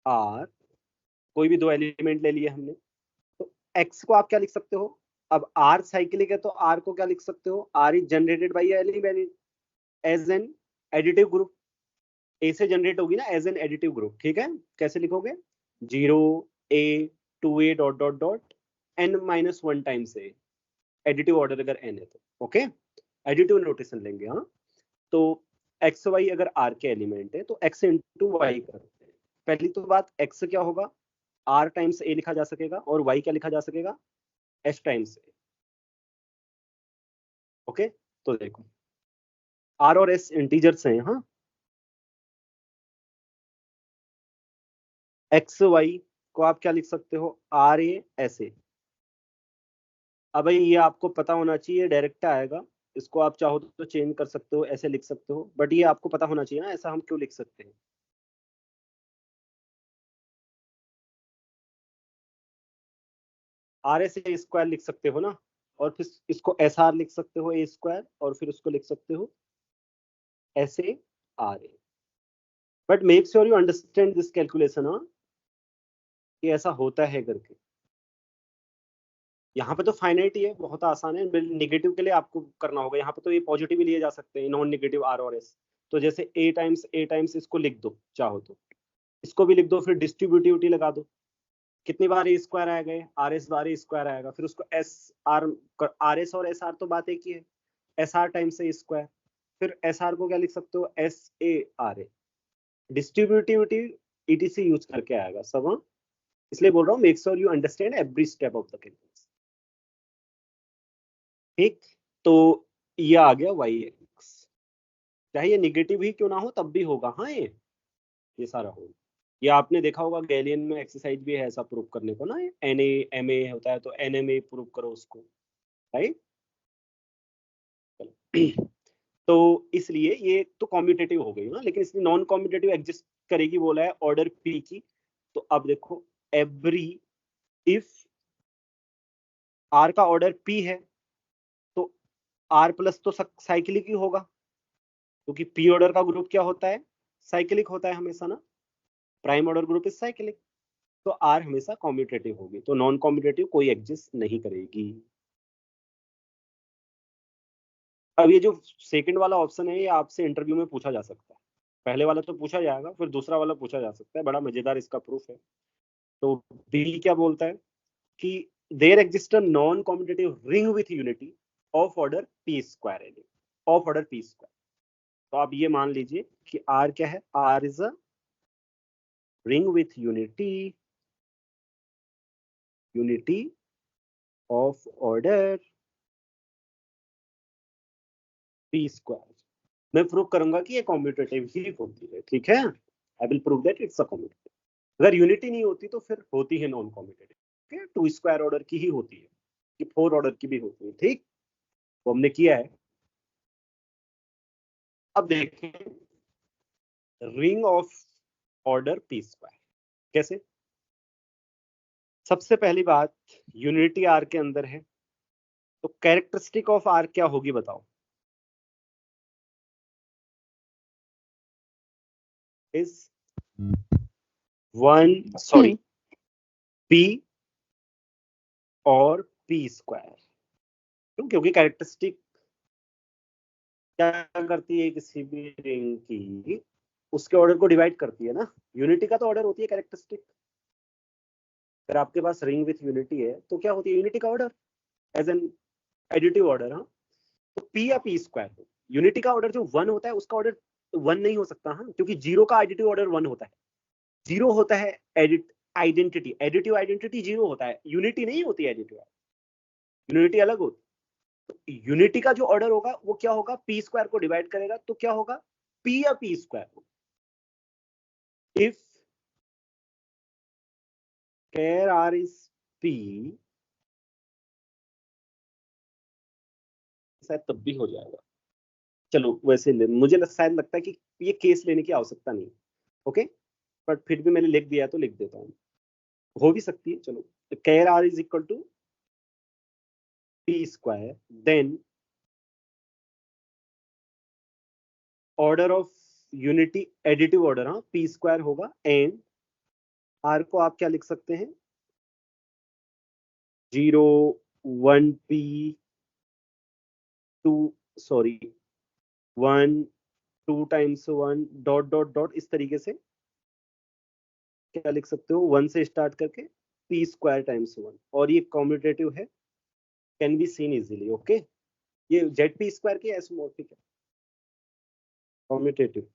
R, कोई भी दो एलिमेंट ले लिए हमने, तो x को आप क्या लिख सकते हो, अब R साइक्लिक है तो R को क्या लिख सकते हो, R is generated by element as an additive group. A से जनरेट होगी ना एज एन एडिटिव ग्रुप, ठीक है। कैसे लिखोगे, 0 A 2A dot dot dot n-1 times A, additive order अगर n है तो, ओके, एडिटिव नोटेशन लेंगे। हाँ, तो एक्स वाई अगर R के एलिमेंट है तो x इंटू वाई करते हैं। पहली तो बात, x क्या होगा, R टाइम्स A लिखा जा सकेगा, और y क्या लिखा जा सकेगा, h टाइम्स A। ओके, तो देखो R और s इंटीजर्स हैं। हाँ, एक्स वाई को आप क्या लिख सकते हो, R A S A। अब भाई ये आपको पता होना चाहिए, डायरेक्ट आएगा, इसको आप चाहो तो चेंज कर सकते हो, ऐसे लिख सकते हो, बट ये आपको पता होना चाहिए ना, ऐसा हम क्यों लिख सकते हैं। RS स्क्वायर लिख सकते हो ना, और फिर इसको SR लिख सकते हो A स्क्वायर, और फिर उसको लिख सकते हो SA RA। But make sure you understand this calculation, हाँ, कि ऐसा होता है करके। यहाँ पे तो फाइनाइट ही है, बहुत आसान है। नेगेटिव के लिए आपको करना होगा, यहाँ पे तो ये पॉजिटिव भी लिए जा सकते हैं, नॉन नेगेटिव R और S। तो जैसे A टाइम्स इसको लिख दो चाहो तो, इसको भी लिख दो, फिर डिस्ट्रीब्यूटिविटी लगा दो, कितनी बार ए स्क्वायर आएगा, RS बार ए स्क्वायर आएगा, फिर उसको RS और SR तो बात एक ही है, SR टाइम्स ए स्क्वायर, फिर SR को क्या लिख सकते हो, SARA। डिस्ट्रीब्यूटिविटी ETC यूज करके आएगा सब। हाँ, इसलिए बोल रहा हूँ, make sure you understand every step of the calculus. ठीक, तो ये आ गया YX, चाहे ये निगेटिव ही क्यों ना हो तब भी होगा। हाँ, ये सारा होगा। ये आपने देखा होगा गैलियन में एक्सरसाइज भी है ऐसा प्रूव करने को ना, NaMa होता है तो NMa प्रूव करो उसको, राइट। तो इसलिए ये तो कॉम्यूटेटिव हो गई ना, लेकिन इसमें नॉन कॉम्यूटेटिव एग्जिस्ट करेगी बोला है ऑर्डर P की। तो अब देखो, एवरी इफ R का ऑर्डर P है तो R प्लस तो साइक्लिक ही होगा, क्योंकि P ऑर्डर का ग्रुप क्या होता है, साइक्लिक होता है हमेशा ना, prime order group is cyclic. तो R हमेशा कॉम्यूटेटिव होगी, तो नॉन कॉम्यूटेटिव कोई एग्जिस्ट नहीं करेगी। अब ये जो सेकंड वाला ऑप्शन है, ये आपसे इंटरव्यू में पूछा जा सकता है। पहले वाला तो पूछा जाएगा, फिर दूसरा वाला पूछा जा सकता है, बड़ा मजेदार इसका प्रूफ है। तो बी क्या बोलता है कि there exist a non commutative ring with unity of order P square, of order P square. तो आप ये मान लीजिए कि R क्या है, R is a ring with unity of order P square. मैं प्रूव करूंगा कि ये कॉम्यूटेटिव ही होती है, ठीक है। I will prove that it's a commutative. अगर यूनिटी नहीं होती तो फिर होती है नॉन कॉम्यूटेटिव, ठीक है। 2 स्क्वायर ऑर्डर की ही होती है, कि 4 ऑर्डर की भी होती है, ठीक। वो हमने किया है। अब देखें ring of order P square कैसे। सबसे पहली बात, यूनिटी R के अंदर है, तो कैरेक्टरिस्टिक ऑफ R क्या होगी बताओ, इज 1 सॉरी P और P स्क्वायर। क्योंकि कैरेक्टरिस्टिक क्या करती है किसी भी रिंग की, उसके ऑर्डर को डिवाइड करती है ना। यूनिटी का तो ऑर्डर होती है कैरेक्टरिस्टिक। अगर आपके पास रिंग विथ यूनिटी है तो क्या होती है, यूनिटी का order as an additive order. हाँ, तो P या P स्क्वायर हो, यूनिटी का ऑर्डर जो 1 होता है उसका ऑर्डर 1 नहीं हो सकता। हाँ, क्योंकि 0 का एडिटिव ऑर्डर 1 होता है। 0 होता है आइडेंटिटी, एडिटिव आइडेंटिटी 0 होता है, यूनिटी नहीं होती एडिटिव, यूनिटी अलग होती। यूनिटी का जो ऑर्डर होगा वो क्या होगा, पी स्क्वायर को डिवाइड करेगा तो क्या होगा, पी या P square. If char R is P, शायद तब भी हो जाएगा। चलो वैसे मुझे शायद लगता है कि ये केस लेने की आवश्यकता नहीं, ओके, बट फिर भी मैंने लिख दिया तो लिख देता हूँ, हो भी सकती है। चलो, char R is equal to P square, then order of unity additive order, हाँ, पी स्क्वायर होगा, एंड आर को आप क्या लिख सकते हैं, 0 1 P 2 sorry 1 2 times 1 dot dot dot, इस तरीके से क्या लिख सकते हो, 1 से स्टार्ट करके पी स्क्वायर टाइम्स 1, और ये कॉम्यूटेटिव है, can be seen easily, okay. ये जेड पी स्क्वायर की एसोमोर्फिक है, कॉम्यूटेटिव।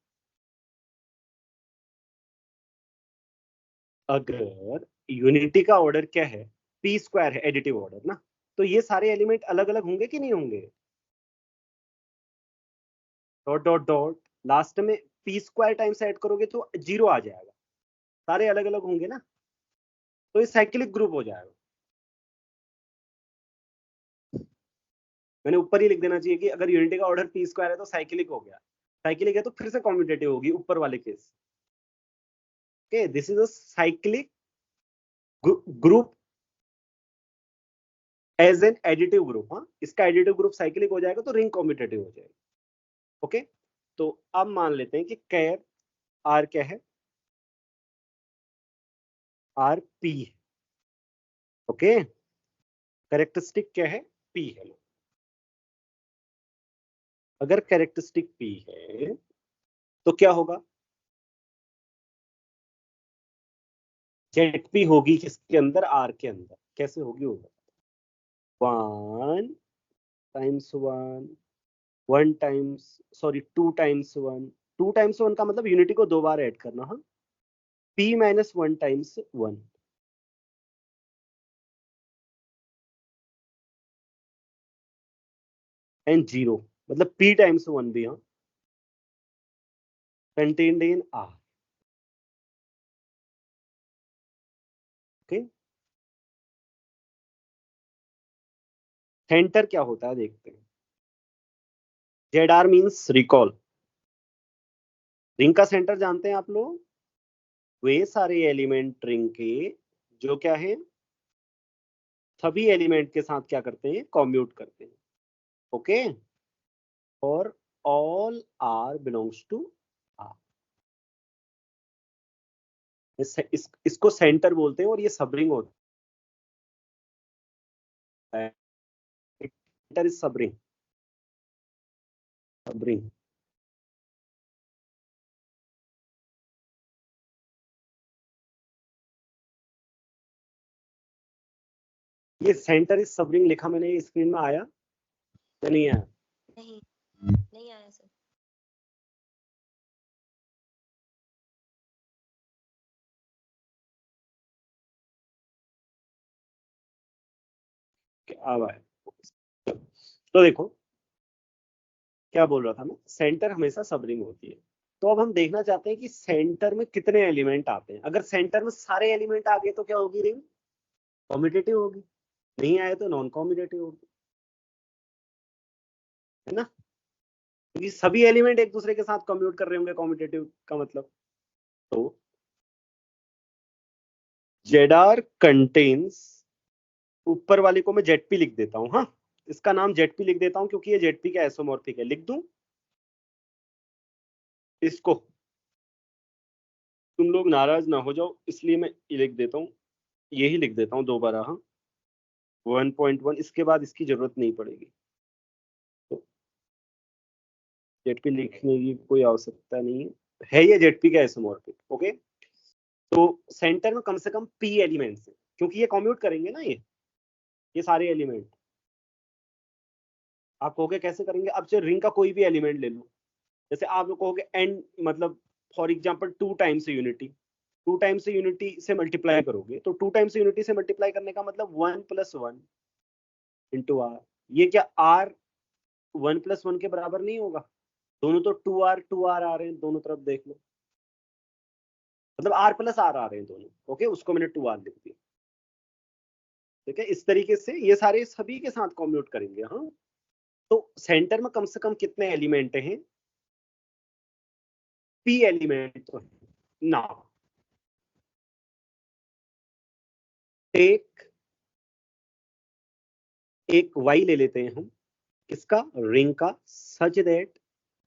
अगर यूनिटी का ऑर्डर क्या है, पी स्क्वायर है, एडिटिव ऑर्डर ना, तो ये सारे एलिमेंट अलग अलग होंगे कि नहीं होंगे, डॉट डॉट डॉट, लास्ट में पी स्क्वायर टाइम्स ऐड करोगे तो 0 आ जाएगा, सारे अलग अलग होंगे ना, तो ये साइक्लिक ग्रुप हो जाएगा। मैंने ऊपर ही लिख देना चाहिए कि अगर यूनिटी का ऑर्डर पी स्क्वायर है तो साइक्लिक हो गया, साइक्लिक है तो फिर से कॉम्यूटेटिव होगी ऊपर वाले case. Okay, this is a cyclic group as an additive group. हाँ, इसका एडिटिव ग्रुप साइक्लिक हो जाएगा तो रिंग कॉम्यूटेटिव हो जाएगा, ओके। तो अब मान लेते हैं कि कैर आर क्या है, आर पी, ओके, कैरेक्टरिस्टिक क्या है, पी है। अगर कैरेक्टरिस्टिक पी है तो क्या होगा, जेड पी होगी किसके अंदर, आर के अंदर, कैसे होगी, होगा 1 times 1 1 times sorry 2 times 1, 2 times 1 का मतलब यूनिटी को 2 बार ऐड करना, हाँ, p माइनस 1 टाइम्स 1, एंड 0 मतलब p टाइम्स 1 भी, हाँ, contained in r, okay. Centre क्या होता है देखते हैं, Z R means recall, ring का सेंटर जानते हैं आप लोग, वे सारे एलिमेंट रिंग के जो क्या है, सभी एलिमेंट के साथ क्या करते हैं, कॉम्यूट करते हैं, ओके, और all R belongs to R. इसको सेंटर बोलते हैं और ये सब रिंग होता है, centre is subring, subring. ये सेंटर इज सब रिंग लिखा मैंने स्क्रीन में, आया या नहीं आया, नहीं नहीं आया सर। अब आया। तो देखो क्या बोल रहा था मैं, सेंटर हमेशा सब रिंग होती है। तो अब हम देखना चाहते हैं कि सेंटर में कितने एलिमेंट आते हैं, अगर सेंटर में सारे एलिमेंट आ गए तो क्या होगी, रिंग कॉम्यूटेटिव होगी, नहीं आए तो नॉन कॉम्यूटेटिव होगी, है ना, क्योंकि सभी एलिमेंट एक दूसरे के साथ कम्यूट कर रहे होंगे, कॉम्यूटेटिव का मतलब। तो जेड आर कंटेन्स, ऊपर वाले को मैं जेड लिख देता हूं, हाँ, इसका नाम जेड लिख देता हूं क्योंकि ये जेड का एसोमॉर्फिक है, लिख दूं इसको, तुम लोग नाराज ना हो जाओ इसलिए मैं लिख देता हूँ, यही लिख देता हूँ दोबारा, हाँ, 1.1, इसके बाद इसकी जरूरत नहीं पड़ेगी, तो जेड लिखने की कोई आवश्यकता नहीं है ये जेड का एसोमॉर्फिक, ओके। तो सेंटर में कम से कम पी एलिमेंट्स है, क्योंकि ये कम्यूट करेंगे ना, ये सारे एलिमेंट। आप कहोगे कैसे करेंगे, अब जो रिंग का कोई भी एलिमेंट ले लो, जैसे आप लोग कहोगे एन मतलब for example 2 times unity, 2 times unity से मल्टीप्लाई करोगे तो 2 टाइम्स यूनिटी से मल्टीप्लाई करने का मतलब 1 + 1 इंटू आर, ये क्या r 1 + 1 के बराबर नहीं होगा? दोनों तो 2r आ रहे हैं, दोनों तरफ देख लो, मतलब r + r आ रहे हैं दोनों। ओके, उसको मैंने 2r लिख दिया। ठीक है, इस तरीके से ये सारे सभी के साथ कॉम्यूट करेंगे। हाँ, तो सेंटर में कम से कम कितने एलिमेंट हैं? p एलिमेंट तो है। नाउ टेक एक y ले लेते हैं हम, किसका? रिंग का, such that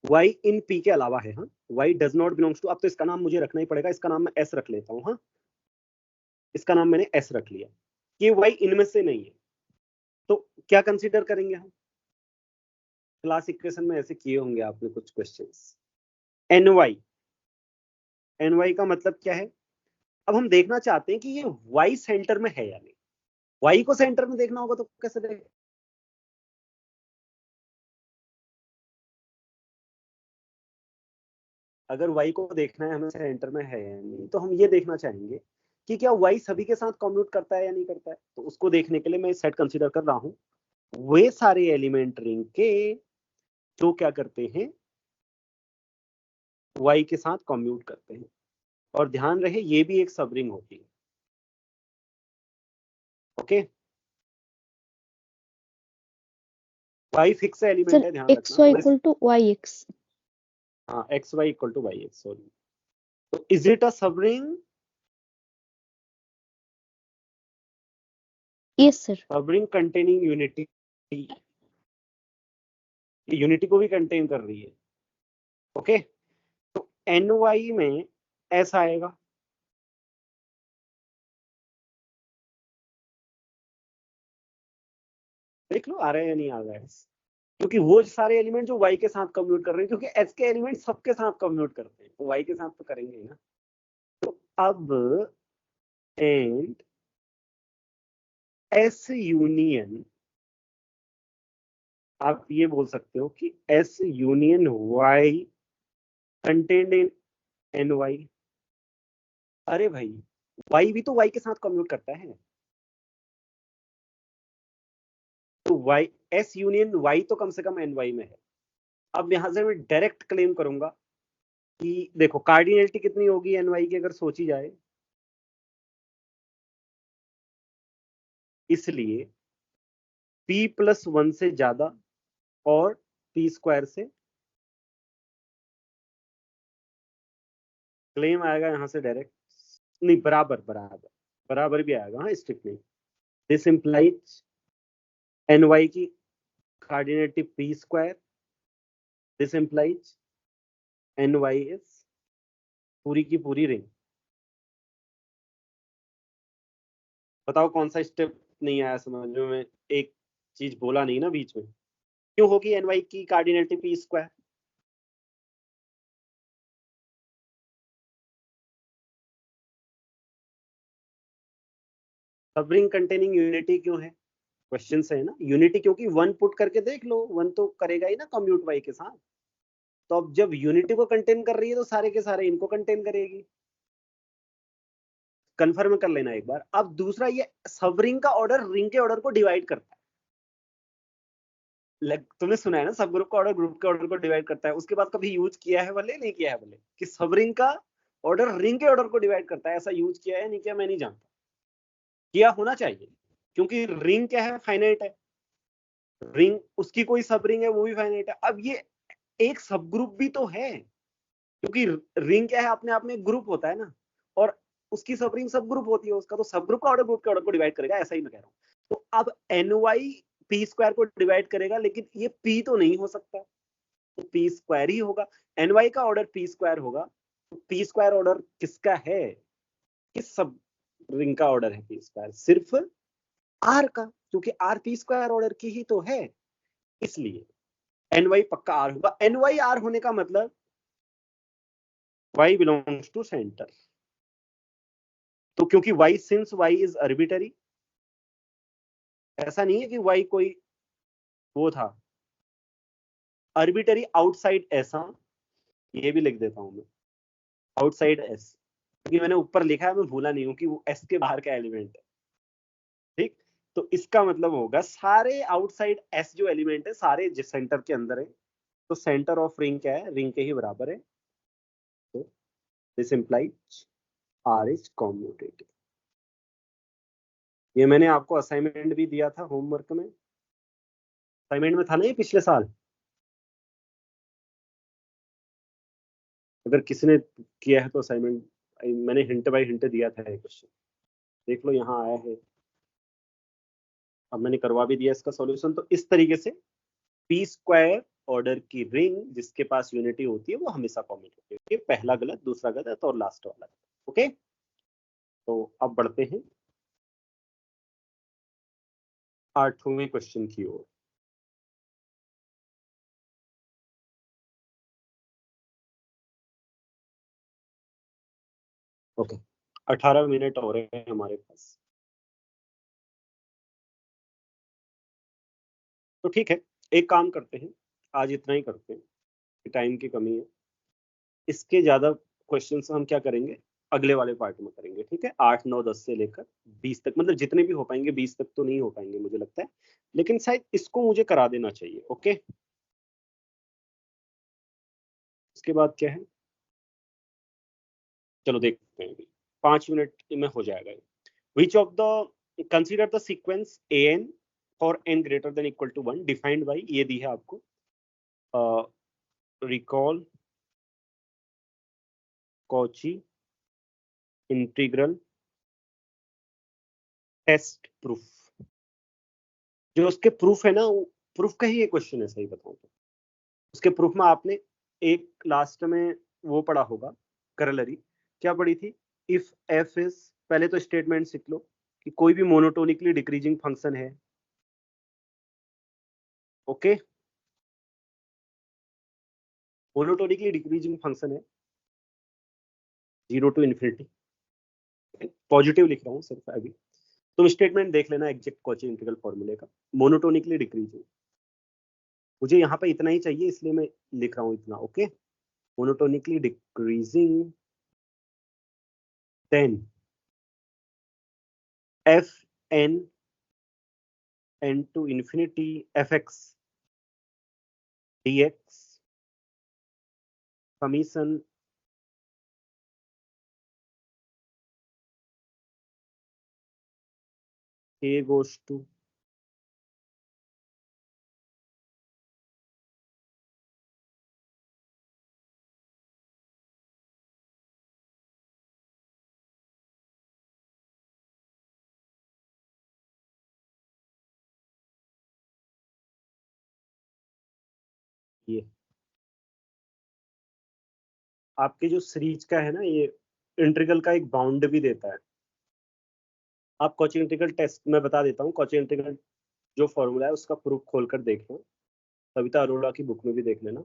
y in p के अलावा है। हाँ, y does not belongs to, अब तो इसका नाम मुझे रखना ही पड़ेगा, इसका नाम मैं s रख लेता हूँ। हाँ, इसका नाम मैंने s रख लिया कि y इनमें से नहीं है। तो क्या कंसीडर करेंगे हम? क्लास इक्वेशन में ऐसे किए होंगे आपने कुछ क्वेश्चंस। ny का मतलब क्या है? अब हम देखना चाहते हैं कि ये y सेंटर में है या नहीं। y को सेंटर में देखना होगा तो कैसे देखें? अगर y को देखना है हमें सेंटर में है या नहीं, तो हम ये देखना चाहेंगे कि क्या y सभी के साथ कम्यूट करता है या नहीं करता है। तो उसको देखने के लिए मैं सेट कंसीडर कर रहा हूं वे सारे एलिमेंट रिंग के जो क्या करते हैं, y के साथ कम्यूट करते हैं। और ध्यान रहे ये भी एक सब रिंग होती है। ओके, y फिक्स एलिमेंट है, ध्यान x y रखना। equal to y x. हाँ, xy equal to y x, sorry. तो is it a subring? Yes sir. Subring containing unity, unity को भी कंटेन कर रही है। ओके, तो ny में s आएगा, देख लो आ रहा है या नहीं आ रहा है। क्योंकि वो सारे एलिमेंट जो y के साथ कम्यूट कर रहे हैं, क्योंकि s के एलिमेंट सबके साथ कम्यूट करते हैं, तो y के साथ तो करेंगे ही ना। तो अब एंड s यूनियन, आप ये बोल सकते हो कि s union y contained in ny। अरे भाई, y भी तो y के साथ कम्यूट करता है, तो y s यूनियन y तो कम से कम ny में है। अब यहां से मैं डायरेक्ट क्लेम करूंगा कि देखो कार्डिनलिटी कितनी होगी ny की अगर सोची जाए, इसलिए p+1 से ज्यादा और p² से क्लेम आएगा यहां से डायरेक्ट, नहीं बराबर बराबर बराबर भी आएगा। हाँ, स्ट्रिक्टली दिस इंप्लाइज ny की cardinality p², this implies ny is पूरी की पूरी रिंग। बताओ कौन सा स्टेप नहीं आया समझ में? मैं एक चीज बोला नहीं ना बीच में, क्यों होगी ny की कार्डिनलिटी p²? सब रिंग कंटेनिंग यूनिटी क्यों है? क्वेश्चन से है ना यूनिटी, क्योंकि 1 पुट करके देख लो, 1 तो करेगा ही ना कम्यूट y के साथ। तो अब जब यूनिटी को कंटेन कर रही है तो सारे के सारे इनको कंटेन करेगी। कंफर्म कर लेना एक बार। अब दूसरा, ये सब रिंग का ऑर्डर रिंग के ऑर्डर को डिवाइड करता है। तुमने सुना है ना, सब ग्रुप का ऑर्डर ग्रुप के ऑर्डर को डिवाइड करता है। उसके बाद कभी यूज किया है भले, नहीं किया है भले, कि सब रिंग का ऑर्डर रिंग के ऑर्डर को डिवाइड करता है, ऐसा यूज किया है नहीं किया मैं नहीं जानता, किया होना चाहिए। क्योंकि रिंग क्या है? फाइनाइट है। रिंग उसकी कोई सब रिंग है वो भी फाइनाइट है। अब ये एक सब ग्रुप भी तो है, क्योंकि रिंग क्या है? अपने आप में एक ग्रुप होता है ना, और उसकी सब रिंग सब ग्रुप होती है उसका, तो सब ग्रुप का ऑर्डर ग्रुप के ऑर्डर को डिवाइड करेगा, ऐसा ही मैं कह रहा हूँ। तो अब ny p² को डिवाइड करेगा, लेकिन ये p तो नहीं हो सकता, तो p² ही होगा। ny का ऑर्डर p² होगा, तो p² ऑर्डर किसका है? किस सब रिंग का ऑर्डर है p²? सिर्फ r का, क्योंकि r p² ऑर्डर की ही तो है, इसलिए ny पक्का r होगा। ny r होने का मतलब y बिलोंग्स टू सेंटर। तो क्योंकि y since y is arbitrary, ऐसा नहीं है कि y कोई वो था आर्बिटरी आउटसाइड ऐसा, ये भी लिख देता हूं मैं, आउटसाइड s, क्योंकि मैंने ऊपर लिखा है, मैं भूला नहीं हूं कि वो s के बाहर का एलिमेंट है। ठीक, तो इसका मतलब होगा सारे आउटसाइड एस जो एलिमेंट है सारे जिस सेंटर के अंदर है, तो सेंटर ऑफ रिंग क्या है, रिंग के ही बराबर है। तो this implies R is commutative. ये मैंने आपको असाइनमेंट भी दिया था होमवर्क में, असाइनमेंट में था ना ये पिछले साल। अगर किसी ने किया है तो असाइनमेंट मैंने हिंट बाय हिंट दिया था, ये क्वेश्चन देख लो यहाँ आया है। अब मैंने करवा भी दिया इसका सॉल्यूशन। तो इस तरीके से पी स्क्वायर ऑर्डर की रिंग जिसके पास यूनिटी होती है वो हमेशा कॉम्यूटेटिव होती है। पहला गलत, दूसरा गलत और लास्ट वाला गलत। ओके, तो अब बढ़ते हैं 8वें क्वेश्चन की ओर। ओके, 18 मिनट हो रहे हैं हमारे पास, तो ठीक है एक काम करते हैं, आज इतना ही करते हैं, टाइम की कमी है। इसके ज्यादा क्वेश्चंस हम क्या करेंगे, अगले वाले पार्ट में करेंगे। ठीक है, 8, 9, 10 से लेकर 20 तक, मतलब जितने भी हो पाएंगे। 20 तक तो नहीं हो पाएंगे मुझे लगता है, लेकिन शायद इसको मुझे करा देना चाहिए। ओके, इसके बाद क्या है, चलो देखते हैं। 5 मिनट में हो जाएगा। Which of the consider the sequence an for n greater than equal to 1 defined by, ये दी है आपको, recall Cauchy integral test proof. जो उसके प्रूफ है ना, प्रूफ का ही ये क्वेश्चन है, सही बताऊं तो। उसके प्रूफ में आपने एक लास्ट में वो पढ़ा होगा, करलरी क्या पढ़ी थी, इफ एफ इज, पहले तो स्टेटमेंट सीख लो कि कोई भी मोनोटोनिकली डिक्रीजिंग फंक्शन है। ओके, मोनोटोनिकली डिक्रीजिंग फंक्शन है 0 टू इन्फिनिटी, पॉजिटिव लिख रहा हूँ सिर्फ अभी। तुम स्टेटमेंट देख लेना एग्जैक्ट कॉची इंटीग्रल फॉर्मूले का, मोनोटोनिकली डिक्रीजिंग। मुझे यहाँ पे इतना ही चाहिए इसलिए मैं लिख रहा हूँ इतना। Okay, monotonically decreasing then f n to infinity fx dx summation k goes to ये आपके जो सीरीज का है ना, ये इंटीग्रल का एक बाउंड भी देता है। आप कॉची इंटीग्रल टेस्ट में बता देता हूँ, कॉची इंटीग्रल जो फॉर्मूला है उसका प्रूफ खोलकर देख लो, सविता अरोड़ा की बुक में भी देख लेना।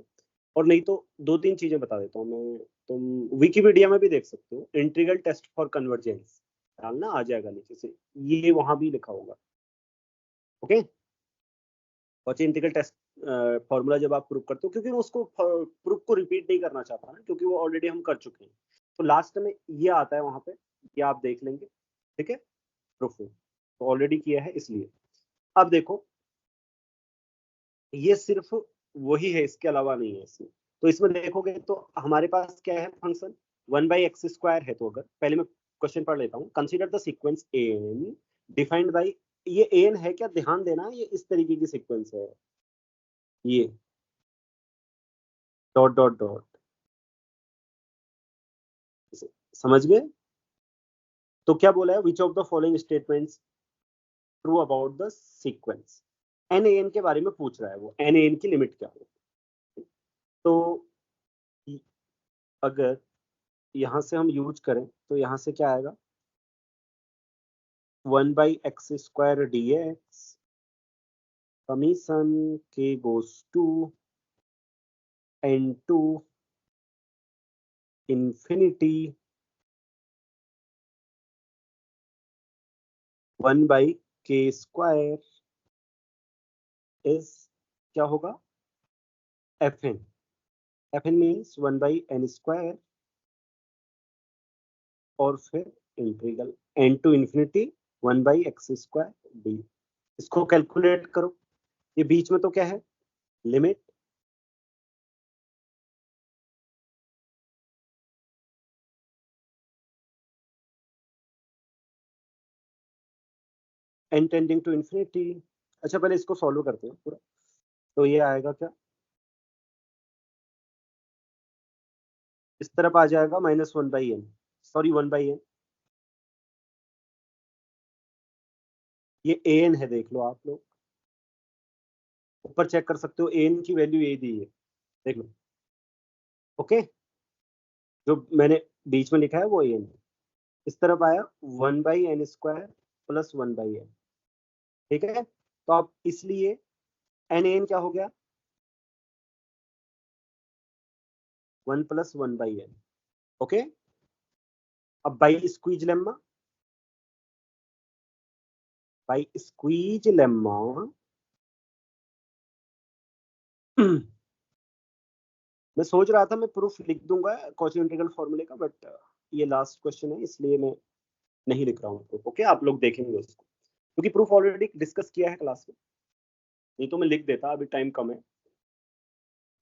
और नहीं तो 2-3 चीजें बता देता हूँ मैं, तुम विकिपीडिया में भी देख सकते हो, इंटीग्रल टेस्ट फॉर कन्वर्जेंस डालना, आ जाएगा नीचे से, ये वहां भी लिखा होगा। Okay, Cauchy integral test formula जब आप प्रूव करते हो, क्योंकि मैं उसको प्रूफ को रिपीट नहीं करना चाहता ना, क्योंकि वो ऑलरेडी हम कर चुके हैं, तो लास्ट में ये आता है वहां पे, ये आप देख लेंगे। ठीक है, प्रूफ तो ऑलरेडी किया है इसलिए। अब देखो, ये सिर्फ वही है, इसके अलावा नहीं है इसमें। तो इसमें देखोगे तो हमारे पास क्या है, फंक्शन 1/x² है। तो अगर पहले मैं क्वेश्चन पढ़ लेता हूँ, consider the sequence an defined by, ये an है क्या, ध्यान देना, ये इस तरीके की सीक्वेंस है, ये डॉट डॉट डॉट, समझ गए। तो क्या बोला है, विच of the following statements true about the sequence, NaN के बारे में पूछ रहा है वो, NaN की लिमिट क्या है। तो अगर यहां से हम यूज करें तो यहां से क्या आएगा, 1/x² dx summation k goes to n to infinity 1/k² is क्या होगा, fn। fn मीन्स 1/n² और फिर integral n to infinity 1/x² d इसको कैलकुलेट करो। ये बीच में तो क्या है, limit n tending to infinity. अच्छा पहले इसको सॉल्व करते हैं पूरा। तो ये आएगा क्या, इस तरफ आ जाएगा -1/n, सॉरी 1/n। ये an है, देख लो आप लोग, ऊपर चेक कर सकते हो, an की वैल्यू ये दी है, देख लो। ओके, जो मैंने बीच में लिखा है वो an है। इस तरफ आया 1/n² प्लस 1/n। ठीक है, तो अब इसलिए n क्या हो गया, 1 + 1/n। ओके, अब by squeeze lemma, by squeeze lemma मैं सोच रहा था मैं प्रूफ लिख दूंगा कॉची इंटीग्रल फॉर्मूले का, बट ये लास्ट क्वेश्चन है इसलिए मैं नहीं लिख रहा हूँ प्रूफ। ओके, आप लोग देखेंगे उसको, क्योंकि प्रूफ ऑलरेडी डिस्कस किया है क्लास में, नहीं तो मैं लिख देता, अभी टाइम कम है।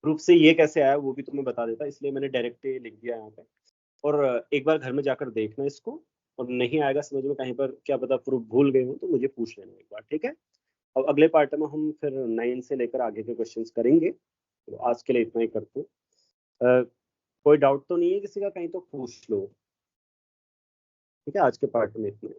प्रूफ से ये कैसे आया वो भी तुम्हें बता देता, इसलिए मैंने डायरेक्ट लिख दिया यहाँ पे। और एक बार घर में जाकर देखना इसको, और नहीं आएगा समझ में कहीं पर, क्या पता प्रूफ भूल गए हो तो मुझे पूछ लेना एक बार, ठीक है। अब अगले पार्ट में हम फिर 9 से लेकर आगे के क्वेश्चंस करेंगे, तो आज के लिए इतना ही करते हैं। कोई डाउट तो नहीं है किसी का, कहीं तो पूछ लो, ठीक है। आज के पार्ट में इतना ही।